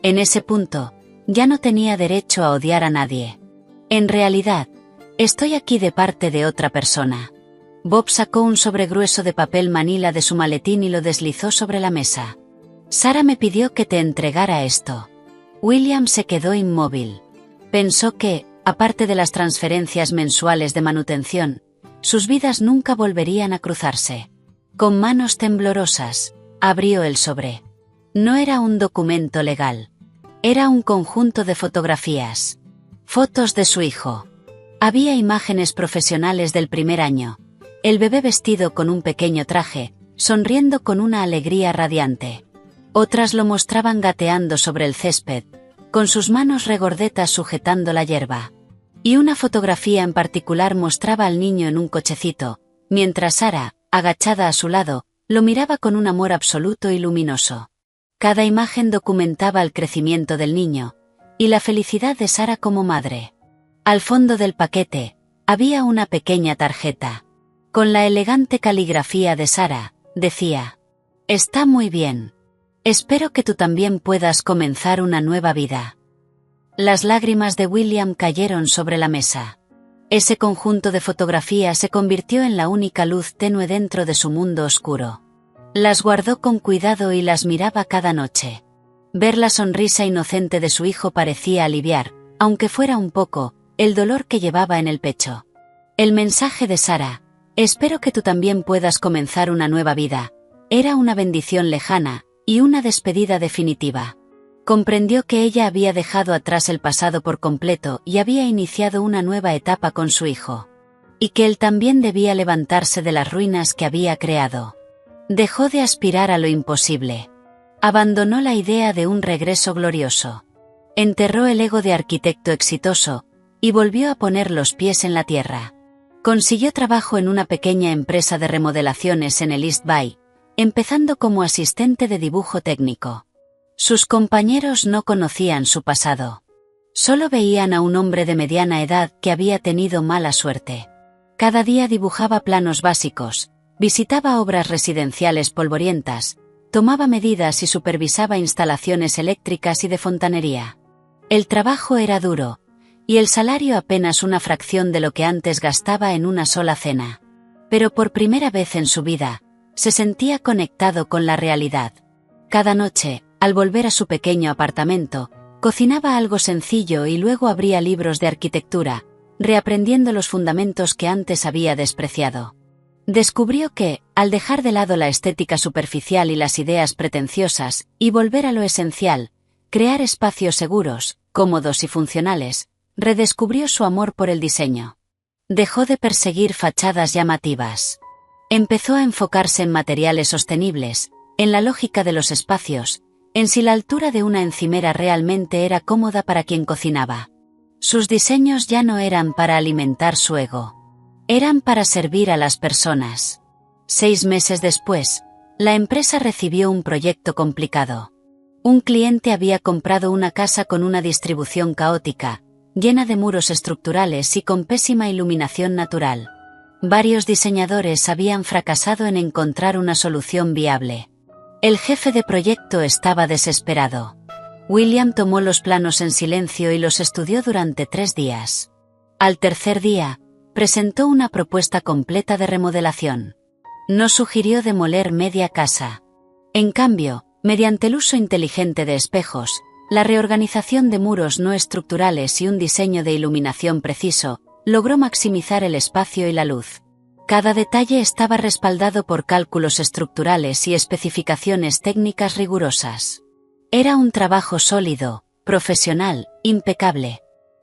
En ese punto, ya no tenía derecho a odiar a nadie. En realidad, estoy aquí de parte de otra persona. Bob sacó un sobre grueso de papel manila de su maletín y lo deslizó sobre la mesa. Sara me pidió que te entregara esto. William se quedó inmóvil. Pensó que, aparte de las transferencias mensuales de manutención, sus vidas nunca volverían a cruzarse. Con manos temblorosas, abrió el sobre. No era un documento legal. Era un conjunto de fotografías. Fotos de su hijo. Había imágenes profesionales del primer año. El bebé vestido con un pequeño traje, sonriendo con una alegría radiante. Otras lo mostraban gateando sobre el césped, con sus manos regordetas sujetando la hierba. Y una fotografía en particular mostraba al niño en un cochecito, mientras Sara, agachada a su lado, lo miraba con un amor absoluto y luminoso. Cada imagen documentaba el crecimiento del niño, y la felicidad de Sara como madre. Al fondo del paquete, había una pequeña tarjeta. Con la elegante caligrafía de Sara, decía: «Está muy bien. Espero que tú también puedas comenzar una nueva vida». Las lágrimas de William cayeron sobre la mesa. Ese conjunto de fotografías se convirtió en la única luz tenue dentro de su mundo oscuro. Las guardó con cuidado y las miraba cada noche. Ver la sonrisa inocente de su hijo parecía aliviar, aunque fuera un poco, el dolor que llevaba en el pecho. El mensaje de Sara: «Espero que tú también puedas comenzar una nueva vida», era una bendición lejana, y una despedida definitiva. Comprendió que ella había dejado atrás el pasado por completo y había iniciado una nueva etapa con su hijo. Y que él también debía levantarse de las ruinas que había creado. Dejó de aspirar a lo imposible. Abandonó la idea de un regreso glorioso. Enterró el ego de arquitecto exitoso, y volvió a poner los pies en la tierra. Consiguió trabajo en una pequeña empresa de remodelaciones en el East Bay, empezando como asistente de dibujo técnico. Sus compañeros no conocían su pasado. Solo veían a un hombre de mediana edad que había tenido mala suerte. Cada día dibujaba planos básicos, visitaba obras residenciales polvorientas, tomaba medidas y supervisaba instalaciones eléctricas y de fontanería. El trabajo era duro, y el salario apenas una fracción de lo que antes gastaba en una sola cena. Pero por primera vez en su vida, se sentía conectado con la realidad. Cada noche, al volver a su pequeño apartamento, cocinaba algo sencillo y luego abría libros de arquitectura, reaprendiendo los fundamentos que antes había despreciado. Descubrió que, al dejar de lado la estética superficial y las ideas pretenciosas, y volver a lo esencial, crear espacios seguros, cómodos y funcionales, redescubrió su amor por el diseño. Dejó de perseguir fachadas llamativas. Empezó a enfocarse en materiales sostenibles, en la lógica de los espacios, en si la altura de una encimera realmente era cómoda para quien cocinaba. Sus diseños ya no eran para alimentar su ego. Eran para servir a las personas. 6 meses después, la empresa recibió un proyecto complicado. Un cliente había comprado una casa con una distribución caótica, llena de muros estructurales y con pésima iluminación natural. Varios diseñadores habían fracasado en encontrar una solución viable. El jefe de proyecto estaba desesperado. William tomó los planos en silencio y los estudió durante 3 días. Al tercer día, presentó una propuesta completa de remodelación. No sugirió demoler media casa. En cambio, mediante el uso inteligente de espejos, la reorganización de muros no estructurales y un diseño de iluminación preciso, logró maximizar el espacio y la luz. Cada detalle estaba respaldado por cálculos estructurales y especificaciones técnicas rigurosas. Era un trabajo sólido, profesional, impecable.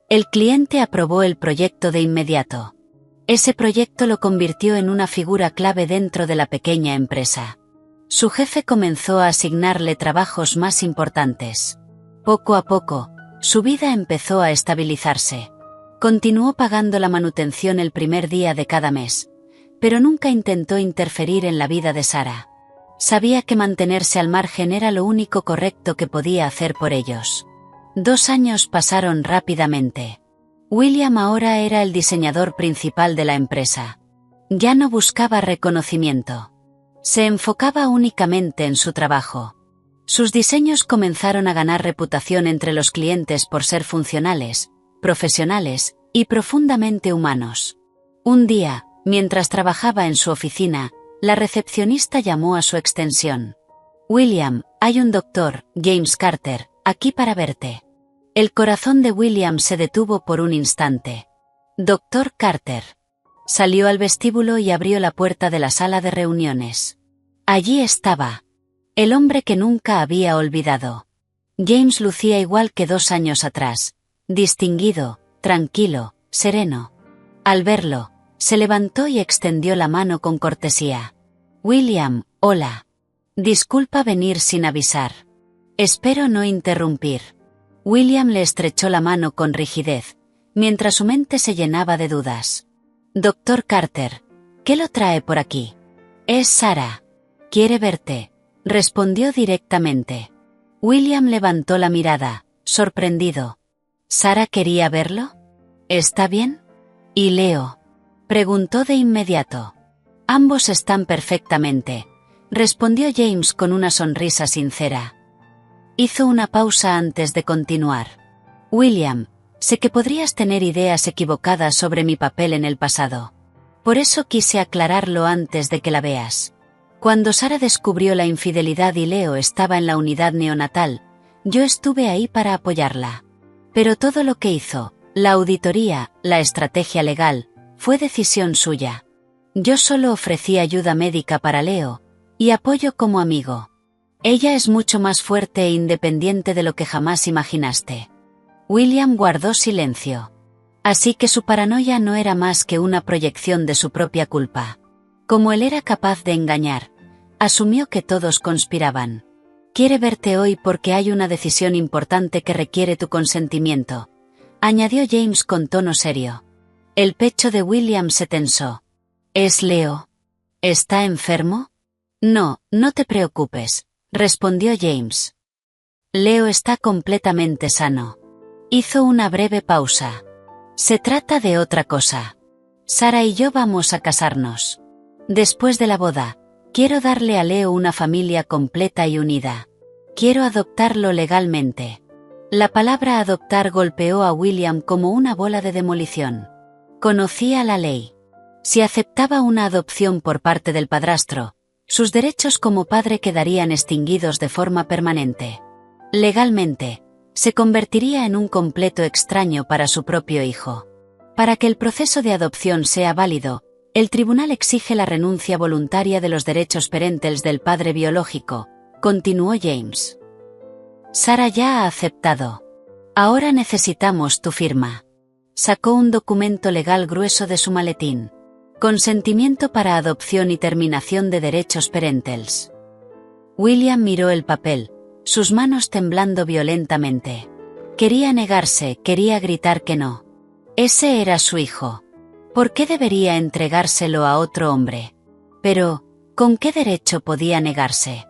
El cliente aprobó el proyecto de inmediato. Ese proyecto lo convirtió en una figura clave dentro de la pequeña empresa. Su jefe comenzó a asignarle trabajos más importantes. Poco a poco, su vida empezó a estabilizarse. Continuó pagando la manutención el primer día de cada mes, pero nunca intentó interferir en la vida de Sara. Sabía que mantenerse al margen era lo único correcto que podía hacer por ellos. 2 años pasaron rápidamente. William ahora era el diseñador principal de la empresa. Ya no buscaba reconocimiento. Se enfocaba únicamente en su trabajo. Sus diseños comenzaron a ganar reputación entre los clientes por ser funcionales, profesionales y profundamente humanos. Un día, mientras trabajaba en su oficina, la recepcionista llamó a su extensión. «William, hay un doctor, James Carter, aquí para verte». El corazón de William se detuvo por un instante. «Doctor Carter». Salió al vestíbulo y abrió la puerta de la sala de reuniones. Allí estaba. El hombre que nunca había olvidado. James lucía igual que 2 años atrás. Distinguido, tranquilo, sereno. Al verlo, se levantó y extendió la mano con cortesía. William, hola. Disculpa venir sin avisar. Espero no interrumpir. William le estrechó la mano con rigidez, mientras su mente se llenaba de dudas. Doctor Carter, ¿qué lo trae por aquí? Es Sarah. Quiere verte, respondió directamente. William levantó la mirada, sorprendido. ¿Sarah quería verlo? ¿Está bien? ¿Y Leo? Preguntó de inmediato. Ambos están perfectamente, respondió James con una sonrisa sincera. Hizo una pausa antes de continuar. William, sé que podrías tener ideas equivocadas sobre mi papel en el pasado. Por eso quise aclararlo antes de que la veas. Cuando Sarah descubrió la infidelidad y Leo estaba en la unidad neonatal, yo estuve ahí para apoyarla. Pero todo lo que hizo, la auditoría, la estrategia legal, fue decisión suya. Yo solo ofrecí ayuda médica para Leo, y apoyo como amigo. Ella es mucho más fuerte e independiente de lo que jamás imaginaste. William guardó silencio. Así que su paranoia no era más que una proyección de su propia culpa. Como él era capaz de engañar, asumió que todos conspiraban. Quiere verte hoy porque hay una decisión importante que requiere tu consentimiento, añadió James con tono serio. El pecho de William se tensó. ¿Es Leo? ¿Está enfermo? No, no te preocupes, respondió James. Leo está completamente sano. Hizo una breve pausa. Se trata de otra cosa. Sarah y yo vamos a casarnos. Después de la boda, quiero darle a Leo una familia completa y unida. Quiero adoptarlo legalmente. La palabra adoptar golpeó a William como una bola de demolición. Conocía la ley. Si aceptaba una adopción por parte del padrastro, sus derechos como padre quedarían extinguidos de forma permanente. Legalmente, se convertiría en un completo extraño para su propio hijo. Para que el proceso de adopción sea válido, el tribunal exige la renuncia voluntaria de los derechos parentales del padre biológico, continuó James. Sarah ya ha aceptado. Ahora necesitamos tu firma. Sacó un documento legal grueso de su maletín. Consentimiento para adopción y terminación de derechos parentales. William miró el papel, sus manos temblando violentamente. Quería negarse, quería gritar que no. Ese era su hijo. ¿Por qué debería entregárselo a otro hombre? Pero, ¿con qué derecho podía negarse?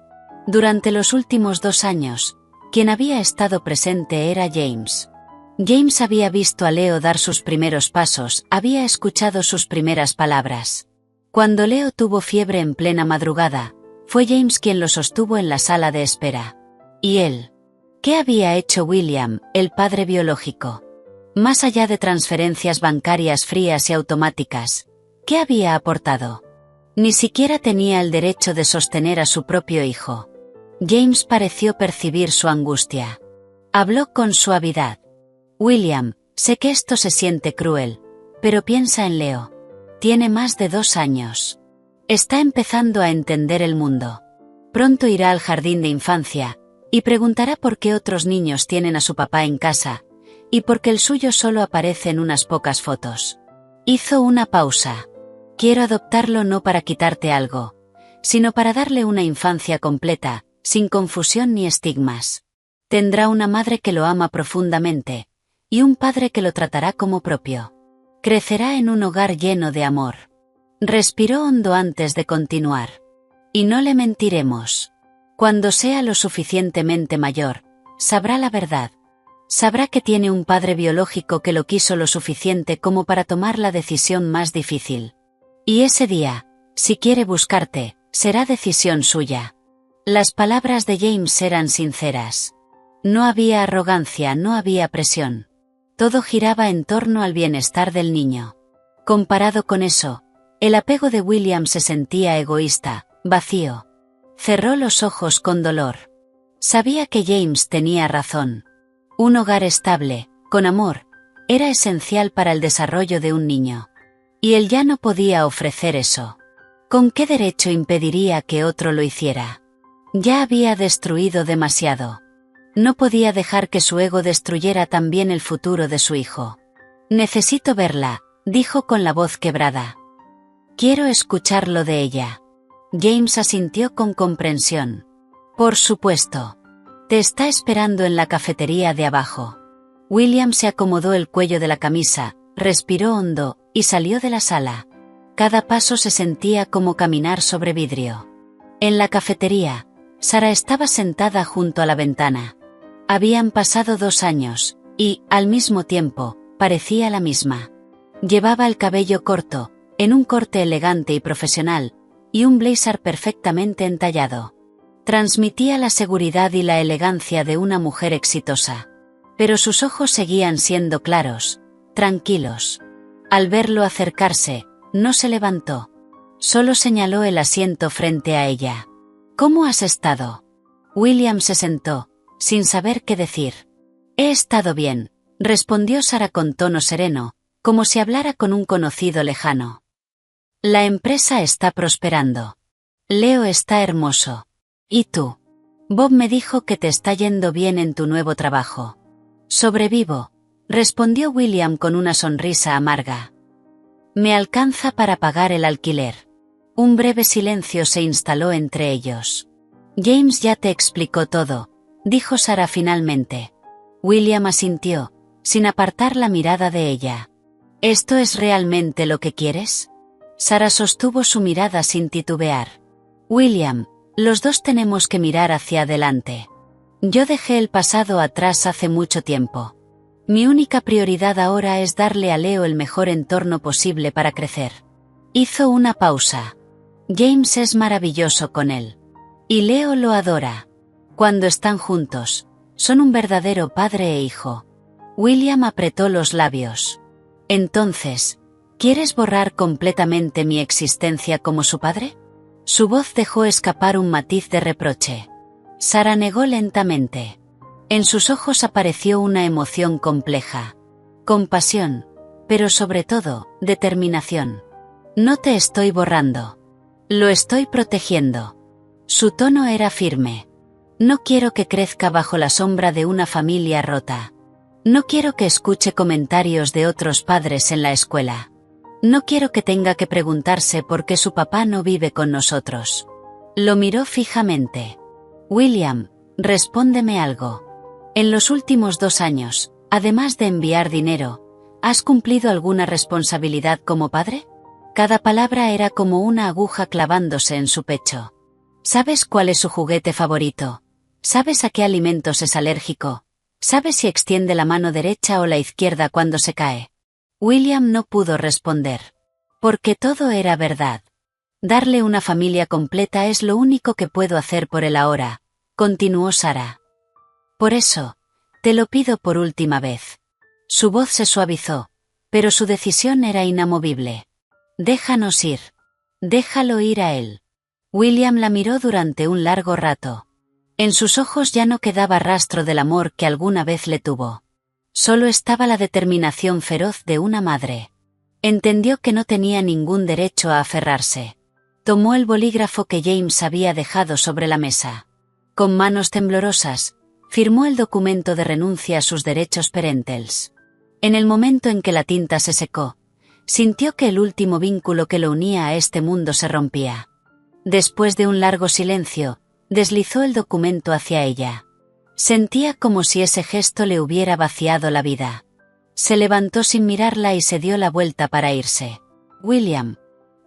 Durante los últimos 2 años, quien había estado presente era James. James había visto a Leo dar sus primeros pasos, había escuchado sus primeras palabras. Cuando Leo tuvo fiebre en plena madrugada, fue James quien lo sostuvo en la sala de espera. ¿Y él? ¿Qué había hecho William, el padre biológico? Más allá de transferencias bancarias frías y automáticas, ¿qué había aportado? Ni siquiera tenía el derecho de sostener a su propio hijo. James pareció percibir su angustia. Habló con suavidad. William, sé que esto se siente cruel, pero piensa en Leo. Tiene más de 2 años. Está empezando a entender el mundo. Pronto irá al jardín de infancia, y preguntará por qué otros niños tienen a su papá en casa, y por qué el suyo solo aparece en unas pocas fotos. Hizo una pausa. Quiero adoptarlo no para quitarte algo, sino para darle una infancia completa, sin confusión ni estigmas. Tendrá una madre que lo ama profundamente, y un padre que lo tratará como propio. Crecerá en un hogar lleno de amor. Respiró hondo antes de continuar. Y no le mentiremos. Cuando sea lo suficientemente mayor, sabrá la verdad. Sabrá que tiene un padre biológico que lo quiso lo suficiente como para tomar la decisión más difícil. Y ese día, si quiere buscarte, será decisión suya. Las palabras de James eran sinceras. No había arrogancia, no había presión. Todo giraba en torno al bienestar del niño. Comparado con eso, el apego de William se sentía egoísta, vacío. Cerró los ojos con dolor. Sabía que James tenía razón. Un hogar estable, con amor, era esencial para el desarrollo de un niño. Y él ya no podía ofrecer eso. ¿Con qué derecho impediría que otro lo hiciera? Ya había destruido demasiado. No podía dejar que su ego destruyera también el futuro de su hijo. Necesito verla, dijo con la voz quebrada. Quiero escucharlo de ella. James asintió con comprensión. Por supuesto. Te está esperando en la cafetería de abajo. William se acomodó el cuello de la camisa, respiró hondo, y salió de la sala. Cada paso se sentía como caminar sobre vidrio. En la cafetería, Sara estaba sentada junto a la ventana. Habían pasado 2 años, y, al mismo tiempo, parecía la misma. Llevaba el cabello corto, en un corte elegante y profesional, y un blazer perfectamente entallado. Transmitía la seguridad y la elegancia de una mujer exitosa. Pero sus ojos seguían siendo claros, tranquilos. Al verlo acercarse, no se levantó. Solo señaló el asiento frente a ella. ¿Cómo has estado? William se sentó, sin saber qué decir. He estado bien, respondió Sara con tono sereno, como si hablara con un conocido lejano. La empresa está prosperando. Leo está hermoso. ¿Y tú? Bob me dijo que te está yendo bien en tu nuevo trabajo. Sobrevivo, respondió William con una sonrisa amarga. Me alcanza para pagar el alquiler. Un breve silencio se instaló entre ellos. James ya te explicó todo, dijo Sara finalmente. William asintió, sin apartar la mirada de ella. ¿Esto es realmente lo que quieres? Sara sostuvo su mirada sin titubear. William, los dos tenemos que mirar hacia adelante. Yo dejé el pasado atrás hace mucho tiempo. Mi única prioridad ahora es darle a Leo el mejor entorno posible para crecer. Hizo una pausa. James es maravilloso con él. Y Leo lo adora. Cuando están juntos, son un verdadero padre e hijo. William apretó los labios. Entonces, ¿quieres borrar completamente mi existencia como su padre? Su voz dejó escapar un matiz de reproche. Sara negó lentamente. En sus ojos apareció una emoción compleja. Compasión, pero sobre todo, determinación. No te estoy borrando. Lo estoy protegiendo. Su tono era firme. No quiero que crezca bajo la sombra de una familia rota. No quiero que escuche comentarios de otros padres en la escuela. No quiero que tenga que preguntarse por qué su papá no vive con nosotros. Lo miró fijamente. William, respóndeme algo. En los últimos 2 años, además de enviar dinero, ¿has cumplido alguna responsabilidad como padre? Cada palabra era como una aguja clavándose en su pecho. ¿Sabes cuál es su juguete favorito? ¿Sabes a qué alimentos es alérgico? ¿Sabes si extiende la mano derecha o la izquierda cuando se cae? William no pudo responder. Porque todo era verdad. Darle una familia completa es lo único que puedo hacer por él ahora, continuó Sara. Por eso, te lo pido por última vez. Su voz se suavizó, pero su decisión era inamovible. Déjanos ir. Déjalo ir a él. William la miró durante un largo rato. En sus ojos ya no quedaba rastro del amor que alguna vez le tuvo. Solo estaba la determinación feroz de una madre. Entendió que no tenía ningún derecho a aferrarse. Tomó el bolígrafo que James había dejado sobre la mesa. Con manos temblorosas, firmó el documento de renuncia a sus derechos parentales. En el momento en que la tinta se secó, sintió que el último vínculo que lo unía a este mundo se rompía. Después de un largo silencio, deslizó el documento hacia ella. Sentía como si ese gesto le hubiera vaciado la vida. Se levantó sin mirarla y se dio la vuelta para irse. William.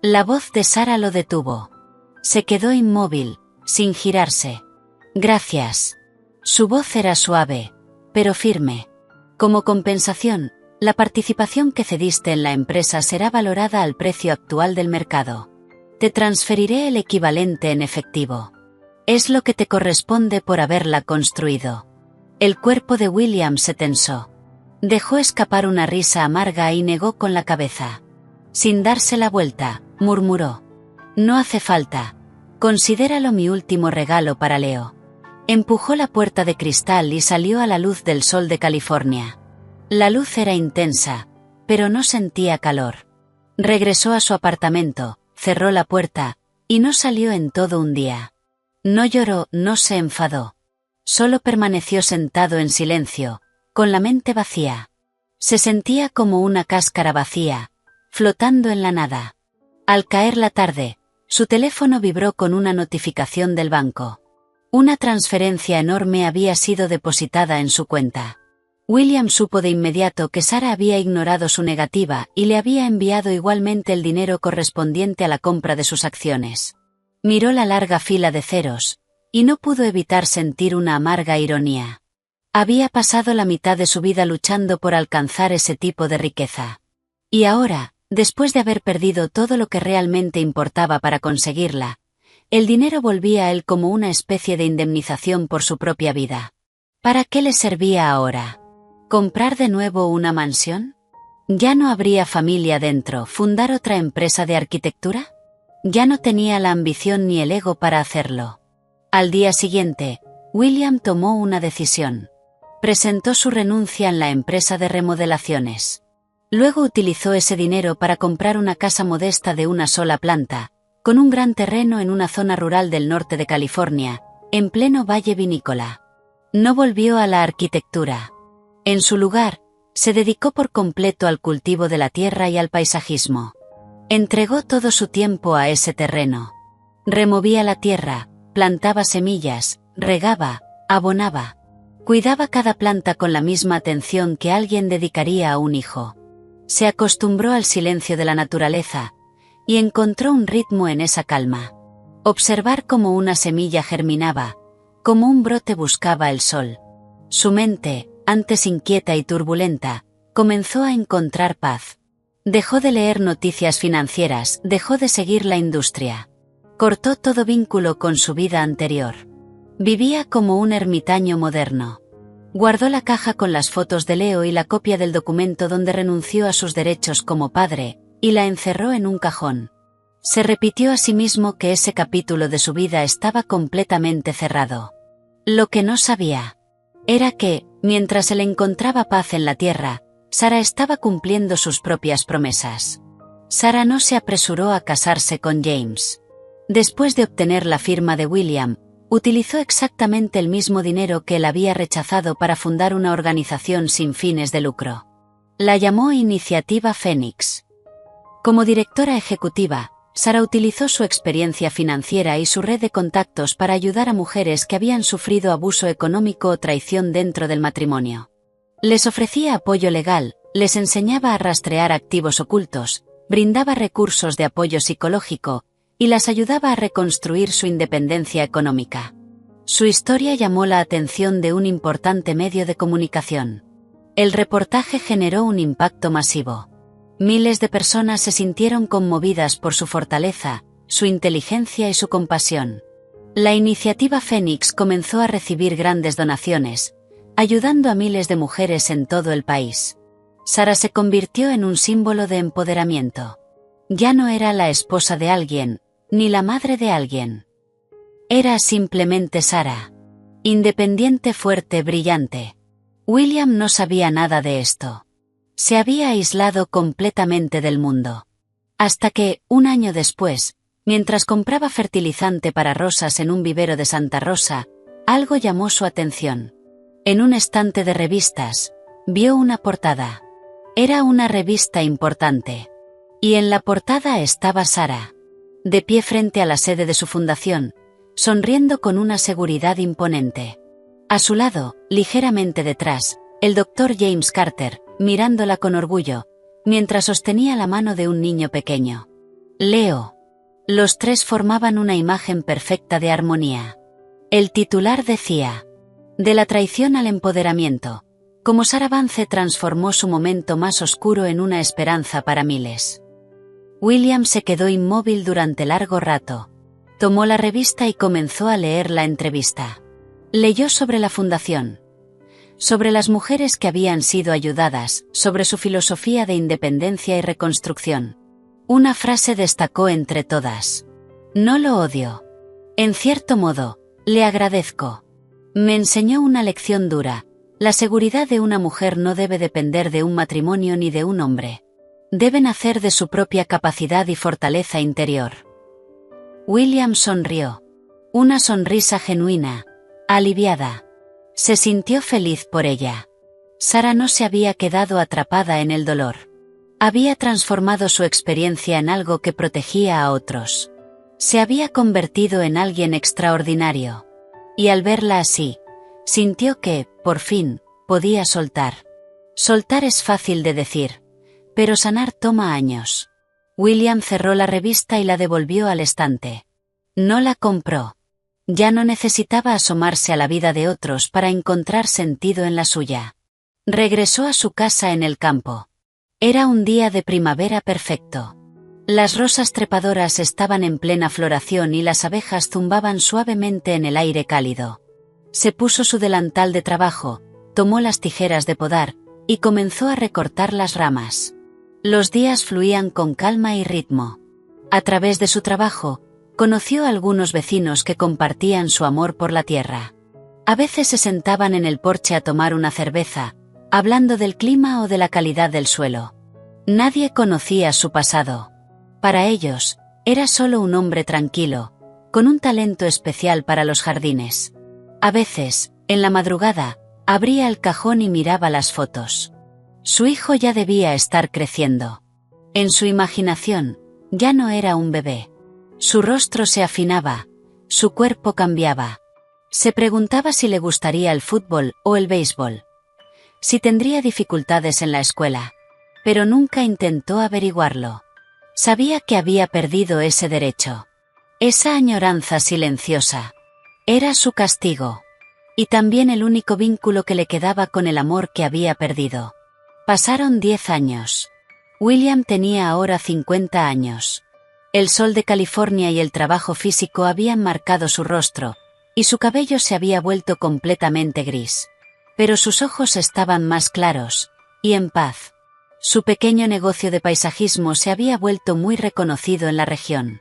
La voz de Sara lo detuvo. Se quedó inmóvil, sin girarse. Gracias. Su voz era suave, pero firme. Como compensación, la participación que cediste en la empresa será valorada al precio actual del mercado. Te transferiré el equivalente en efectivo. Es lo que te corresponde por haberla construido. El cuerpo de William se tensó. Dejó escapar una risa amarga y negó con la cabeza. Sin darse la vuelta, murmuró. No hace falta. Considéralo mi último regalo para Leo. Empujó la puerta de cristal y salió a la luz del sol de California. La luz era intensa, pero no sentía calor. Regresó a su apartamento, cerró la puerta, y no salió en todo un día. No lloró, no se enfadó. Solo permaneció sentado en silencio, con la mente vacía. Se sentía como una cáscara vacía, flotando en la nada. Al caer la tarde, su teléfono vibró con una notificación del banco. Una transferencia enorme había sido depositada en su cuenta. William supo de inmediato que Sarah había ignorado su negativa y le había enviado igualmente el dinero correspondiente a la compra de sus acciones. Miró la larga fila de ceros, y no pudo evitar sentir una amarga ironía. Había pasado la mitad de su vida luchando por alcanzar ese tipo de riqueza. Y ahora, después de haber perdido todo lo que realmente importaba para conseguirla, el dinero volvía a él como una especie de indemnización por su propia vida. ¿Para qué le servía ahora? ¿Comprar de nuevo una mansión? ¿Ya no habría familia dentro? ¿Fundar otra empresa de arquitectura? Ya no tenía la ambición ni el ego para hacerlo. Al día siguiente, William tomó una decisión. Presentó su renuncia en la empresa de remodelaciones. Luego utilizó ese dinero para comprar una casa modesta de una sola planta, con un gran terreno en una zona rural del norte de California, en pleno valle vinícola. No volvió a la arquitectura. En su lugar, se dedicó por completo al cultivo de la tierra y al paisajismo. Entregó todo su tiempo a ese terreno. Removía la tierra, plantaba semillas, regaba, abonaba. Cuidaba cada planta con la misma atención que alguien dedicaría a un hijo. Se acostumbró al silencio de la naturaleza, y encontró un ritmo en esa calma. Observar cómo una semilla germinaba, cómo un brote buscaba el sol. Su mente, antes inquieta y turbulenta, comenzó a encontrar paz. Dejó de leer noticias financieras, dejó de seguir la industria. Cortó todo vínculo con su vida anterior. Vivía como un ermitaño moderno. Guardó la caja con las fotos de Leo y la copia del documento donde renunció a sus derechos como padre, y la encerró en un cajón. Se repitió a sí mismo que ese capítulo de su vida estaba completamente cerrado. Lo que no sabía era que, mientras él encontraba paz en la tierra, Sarah estaba cumpliendo sus propias promesas. Sarah no se apresuró a casarse con James. Después de obtener la firma de William, utilizó exactamente el mismo dinero que él había rechazado para fundar una organización sin fines de lucro. La llamó Iniciativa Fénix. Como directora ejecutiva, Sarah utilizó su experiencia financiera y su red de contactos para ayudar a mujeres que habían sufrido abuso económico o traición dentro del matrimonio. Les ofrecía apoyo legal, les enseñaba a rastrear activos ocultos, brindaba recursos de apoyo psicológico, y las ayudaba a reconstruir su independencia económica. Su historia llamó la atención de un importante medio de comunicación. El reportaje generó un impacto masivo. Miles de personas se sintieron conmovidas por su fortaleza, su inteligencia y su compasión. La Iniciativa Fénix comenzó a recibir grandes donaciones, ayudando a miles de mujeres en todo el país. Sarah se convirtió en un símbolo de empoderamiento. Ya no era la esposa de alguien, ni la madre de alguien. Era simplemente Sarah. Independiente, fuerte, brillante. William no sabía nada de esto. Se había aislado completamente del mundo. Hasta que, un año después, mientras compraba fertilizante para rosas en un vivero de Santa Rosa, algo llamó su atención. En un estante de revistas, vio una portada. Era una revista importante. Y en la portada estaba Sarah, de pie frente a la sede de su fundación, sonriendo con una seguridad imponente. A su lado, ligeramente detrás, el Dr. James Carter, mirándola con orgullo, mientras sostenía la mano de un niño pequeño. Leo. Los tres formaban una imagen perfecta de armonía. El titular decía: de la traición al empoderamiento, cómo Sarah Vance transformó su momento más oscuro en una esperanza para miles. William se quedó inmóvil durante largo rato. Tomó la revista y comenzó a leer la entrevista. Leyó sobre la fundación, sobre las mujeres que habían sido ayudadas, sobre su filosofía de independencia y reconstrucción. Una frase destacó entre todas: no lo odio. En cierto modo, le agradezco. Me enseñó una lección dura: la seguridad de una mujer no debe depender de un matrimonio ni de un hombre. Debe nacer de su propia capacidad y fortaleza interior. William sonrió. Una sonrisa genuina, aliviada. Se sintió feliz por ella. Sarah no se había quedado atrapada en el dolor. Había transformado su experiencia en algo que protegía a otros. Se había convertido en alguien extraordinario. Y al verla así, sintió que, por fin, podía soltar. Soltar es fácil de decir, pero sanar toma años. William cerró la revista y la devolvió al estante. No la compró. Ya no necesitaba asomarse a la vida de otros para encontrar sentido en la suya. Regresó a su casa en el campo. Era un día de primavera perfecto. Las rosas trepadoras estaban en plena floración y las abejas zumbaban suavemente en el aire cálido. Se puso su delantal de trabajo, tomó las tijeras de podar, y comenzó a recortar las ramas. Los días fluían con calma y ritmo. A través de su trabajo, conoció a algunos vecinos que compartían su amor por la tierra. A veces se sentaban en el porche a tomar una cerveza, hablando del clima o de la calidad del suelo. Nadie conocía su pasado. Para ellos, era solo un hombre tranquilo, con un talento especial para los jardines. A veces, en la madrugada, abría el cajón y miraba las fotos. Su hijo ya debía estar creciendo. En su imaginación, ya no era un bebé. Su rostro se afinaba, su cuerpo cambiaba. Se preguntaba si le gustaría el fútbol o el béisbol. Si tendría dificultades en la escuela. Pero nunca intentó averiguarlo. Sabía que había perdido ese derecho. Esa añoranza silenciosa. Era su castigo. Y también el único vínculo que le quedaba con el amor que había perdido. Pasaron 10 años. William tenía ahora 50 años. El sol de California y el trabajo físico habían marcado su rostro, y su cabello se había vuelto completamente gris. Pero sus ojos estaban más claros, y en paz. Su pequeño negocio de paisajismo se había vuelto muy reconocido en la región.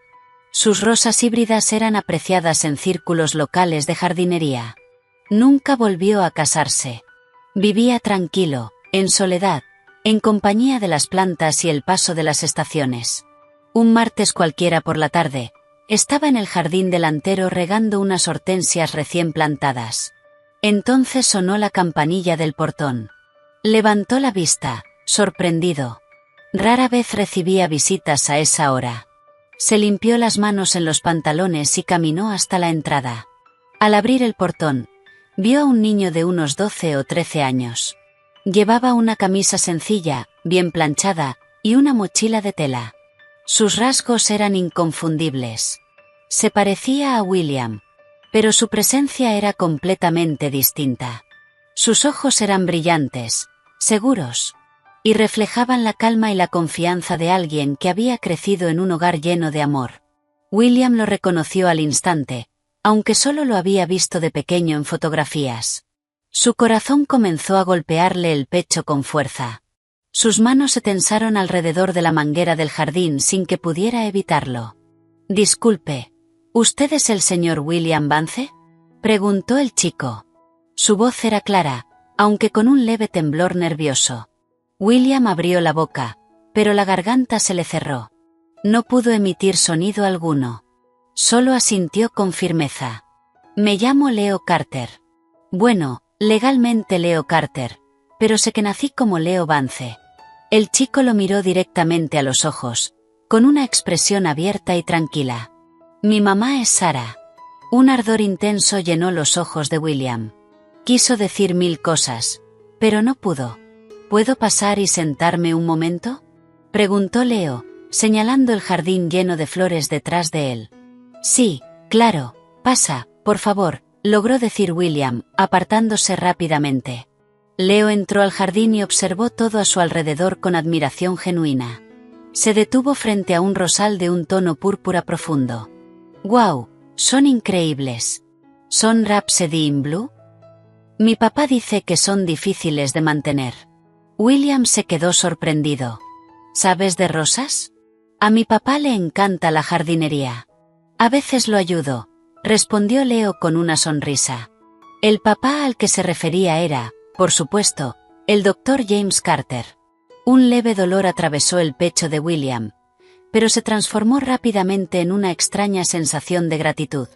Sus rosas híbridas eran apreciadas en círculos locales de jardinería. Nunca volvió a casarse. Vivía tranquilo, en soledad, en compañía de las plantas y el paso de las estaciones. Un martes cualquiera por la tarde, estaba en el jardín delantero regando unas hortensias recién plantadas. Entonces sonó la campanilla del portón. Levantó la vista, sorprendido. Rara vez recibía visitas a esa hora. Se limpió las manos en los pantalones y caminó hasta la entrada. Al abrir el portón, vio a un niño de unos 12 o 13 años. Llevaba una camisa sencilla, bien planchada, y una mochila de tela. Sus rasgos eran inconfundibles. Se parecía a William, pero su presencia era completamente distinta. Sus ojos eran brillantes, seguros, y reflejaban la calma y la confianza de alguien que había crecido en un hogar lleno de amor. William lo reconoció al instante, aunque solo lo había visto de pequeño en fotografías. Su corazón comenzó a golpearle el pecho con fuerza. Sus manos se tensaron alrededor de la manguera del jardín sin que pudiera evitarlo. «Disculpe, ¿usted es el señor William Vance?», preguntó el chico. Su voz era clara, aunque con un leve temblor nervioso. William abrió la boca, pero la garganta se le cerró. No pudo emitir sonido alguno. Solo asintió con firmeza. «Me llamo Leo Carter». «Bueno, legalmente Leo Carter, pero sé que nací como Leo Vance». El chico lo miró directamente a los ojos, con una expresión abierta y tranquila. «Mi mamá es Sara». Un ardor intenso llenó los ojos de William. Quiso decir 1000 cosas, pero no pudo. «¿Puedo pasar y sentarme un momento?», preguntó Leo, señalando el jardín lleno de flores detrás de él. «Sí, claro, pasa, por favor», logró decir William, apartándose rápidamente. Leo entró al jardín y observó todo a su alrededor con admiración genuina. Se detuvo frente a un rosal de un tono púrpura profundo. «¡Guau! Son increíbles. ¿Son Rhapsody in Blue?». «Mi papá dice que son difíciles de mantener». William se quedó sorprendido. «¿Sabes de rosas?». «A mi papá le encanta la jardinería. A veces lo ayudo», respondió Leo con una sonrisa. El papá al que se refería era, por supuesto, el Dr. James Carter. Un leve dolor atravesó el pecho de William, pero se transformó rápidamente en una extraña sensación de gratitud.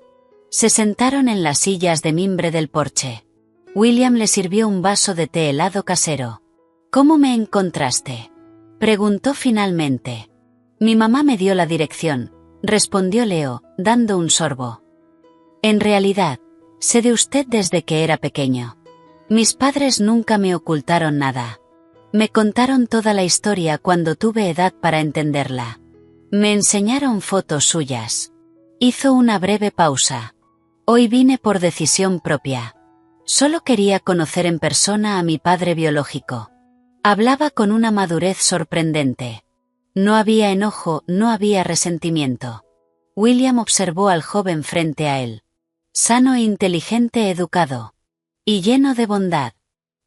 Se sentaron en las sillas de mimbre del porche. William le sirvió un vaso de té helado casero. «¿Cómo me encontraste?». Preguntó finalmente. Mi mamá me dio la dirección, respondió Leo, dando un sorbo. En realidad, sé de usted desde que era pequeño. Mis padres nunca me ocultaron nada. Me contaron toda la historia cuando tuve edad para entenderla. Me enseñaron fotos suyas. Hizo una breve pausa. Hoy vine por decisión propia. Solo quería conocer en persona a mi padre biológico. Hablaba con una madurez sorprendente. No había enojo, no había resentimiento. William observó al joven frente a él. Sano e inteligente, educado. Y lleno de bondad.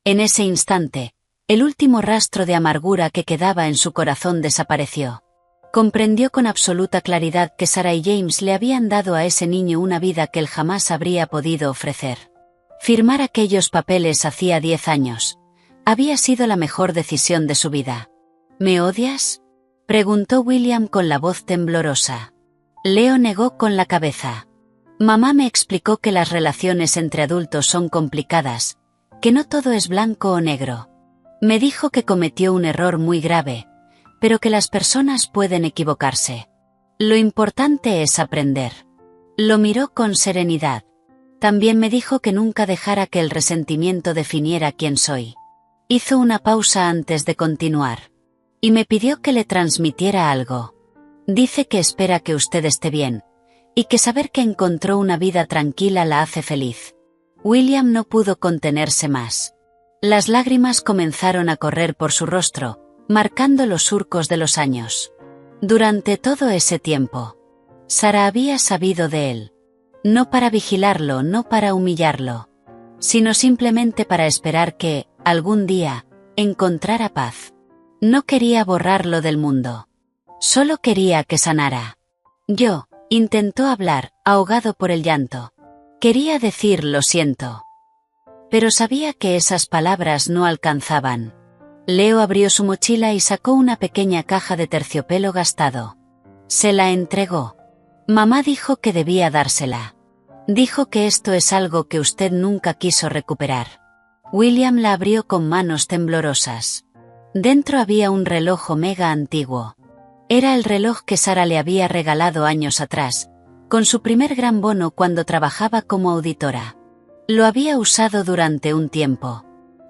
En ese instante, el último rastro de amargura que quedaba en su corazón desapareció. Comprendió con absoluta claridad que Sarah y James le habían dado a ese niño una vida que él jamás habría podido ofrecer. Firmar aquellos papeles hacía 10 años. Había sido la mejor decisión de su vida. ¿Me odias?, preguntó William con la voz temblorosa. Leo negó con la cabeza. Mamá me explicó que las relaciones entre adultos son complicadas, que no todo es blanco o negro. Me dijo que cometió un error muy grave, pero que las personas pueden equivocarse. Lo importante es aprender. Lo miró con serenidad. También me dijo que nunca dejara que el resentimiento definiera quién soy. Hizo una pausa antes de continuar. Y me pidió que le transmitiera algo. Dice que espera que usted esté bien, y que saber que encontró una vida tranquila la hace feliz. William no pudo contenerse más. Las lágrimas comenzaron a correr por su rostro, marcando los surcos de los años. Durante todo ese tiempo, Sarah había sabido de él. No para vigilarlo, no para humillarlo, sino simplemente para esperar que, algún día, encontrara paz. No quería borrarlo del mundo. Solo quería que sanara. Intentó hablar, ahogado por el llanto. Quería decir lo siento. Pero sabía que esas palabras no alcanzaban. Leo abrió su mochila y sacó una pequeña caja de terciopelo gastado. Se la entregó. Mamá dijo que debía dársela. Dijo que esto es algo que usted nunca quiso recuperar. William la abrió con manos temblorosas. Dentro había un reloj Omega antiguo. Era el reloj que Sarah le había regalado años atrás, con su primer gran bono cuando trabajaba como auditora. Lo había usado durante un tiempo,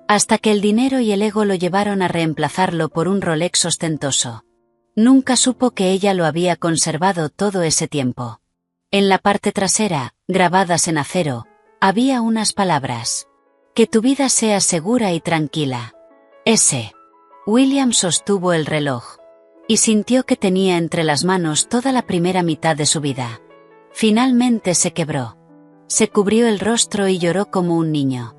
hasta que el dinero y el ego lo llevaron a reemplazarlo por un Rolex ostentoso. Nunca supo que ella lo había conservado todo ese tiempo. En la parte trasera, grabadas en acero, había unas palabras. Que tu vida sea segura y tranquila. S. William sostuvo el reloj. Y sintió que tenía entre las manos toda la primera mitad de su vida. Finalmente se quebró. Se cubrió el rostro y lloró como un niño.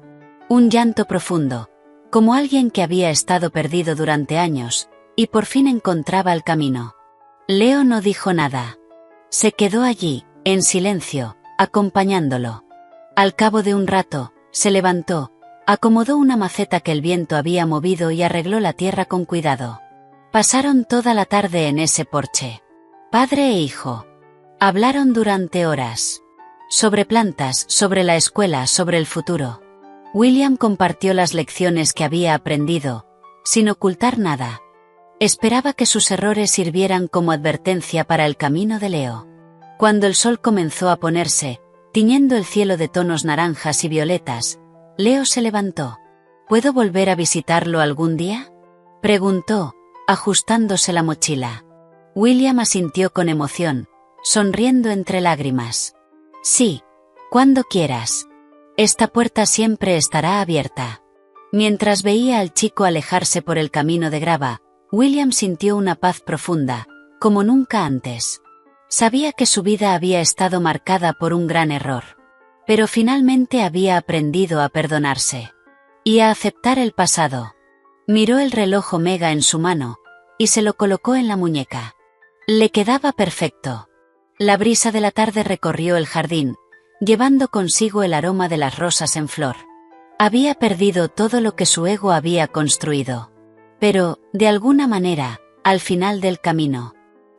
Un llanto profundo, como alguien que había estado perdido durante años, y por fin encontraba el camino. Leo no dijo nada. Se quedó allí, en silencio, acompañándolo. Al cabo de un rato, se levantó, acomodó una maceta que el viento había movido y arregló la tierra con cuidado. Pasaron toda la tarde en ese porche. Padre e hijo. Hablaron durante horas. Sobre plantas, sobre la escuela, sobre el futuro. William compartió las lecciones que había aprendido, sin ocultar nada. Esperaba que sus errores sirvieran como advertencia para el camino de Leo. Cuando el sol comenzó a ponerse, tiñendo el cielo de tonos naranjas y violetas, Leo se levantó. ¿Puedo volver a visitarlo algún día?, preguntó, ajustándose la mochila. William asintió con emoción, sonriendo entre lágrimas. Sí, cuando quieras. Esta puerta siempre estará abierta. Mientras veía al chico alejarse por el camino de grava, William sintió una paz profunda, como nunca antes. Sabía que su vida había estado marcada por un gran error. Pero finalmente había aprendido a perdonarse. Y a aceptar el pasado. Miró el reloj Omega en su mano, y se lo colocó en la muñeca. Le quedaba perfecto. La brisa de la tarde recorrió el jardín, llevando consigo el aroma de las rosas en flor. Había perdido todo lo que su ego había construido. Pero, de alguna manera, al final del camino,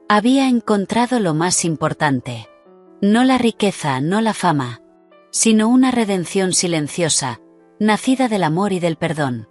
había encontrado lo más importante. No la riqueza, no la fama, sino una redención silenciosa, nacida del amor y del perdón.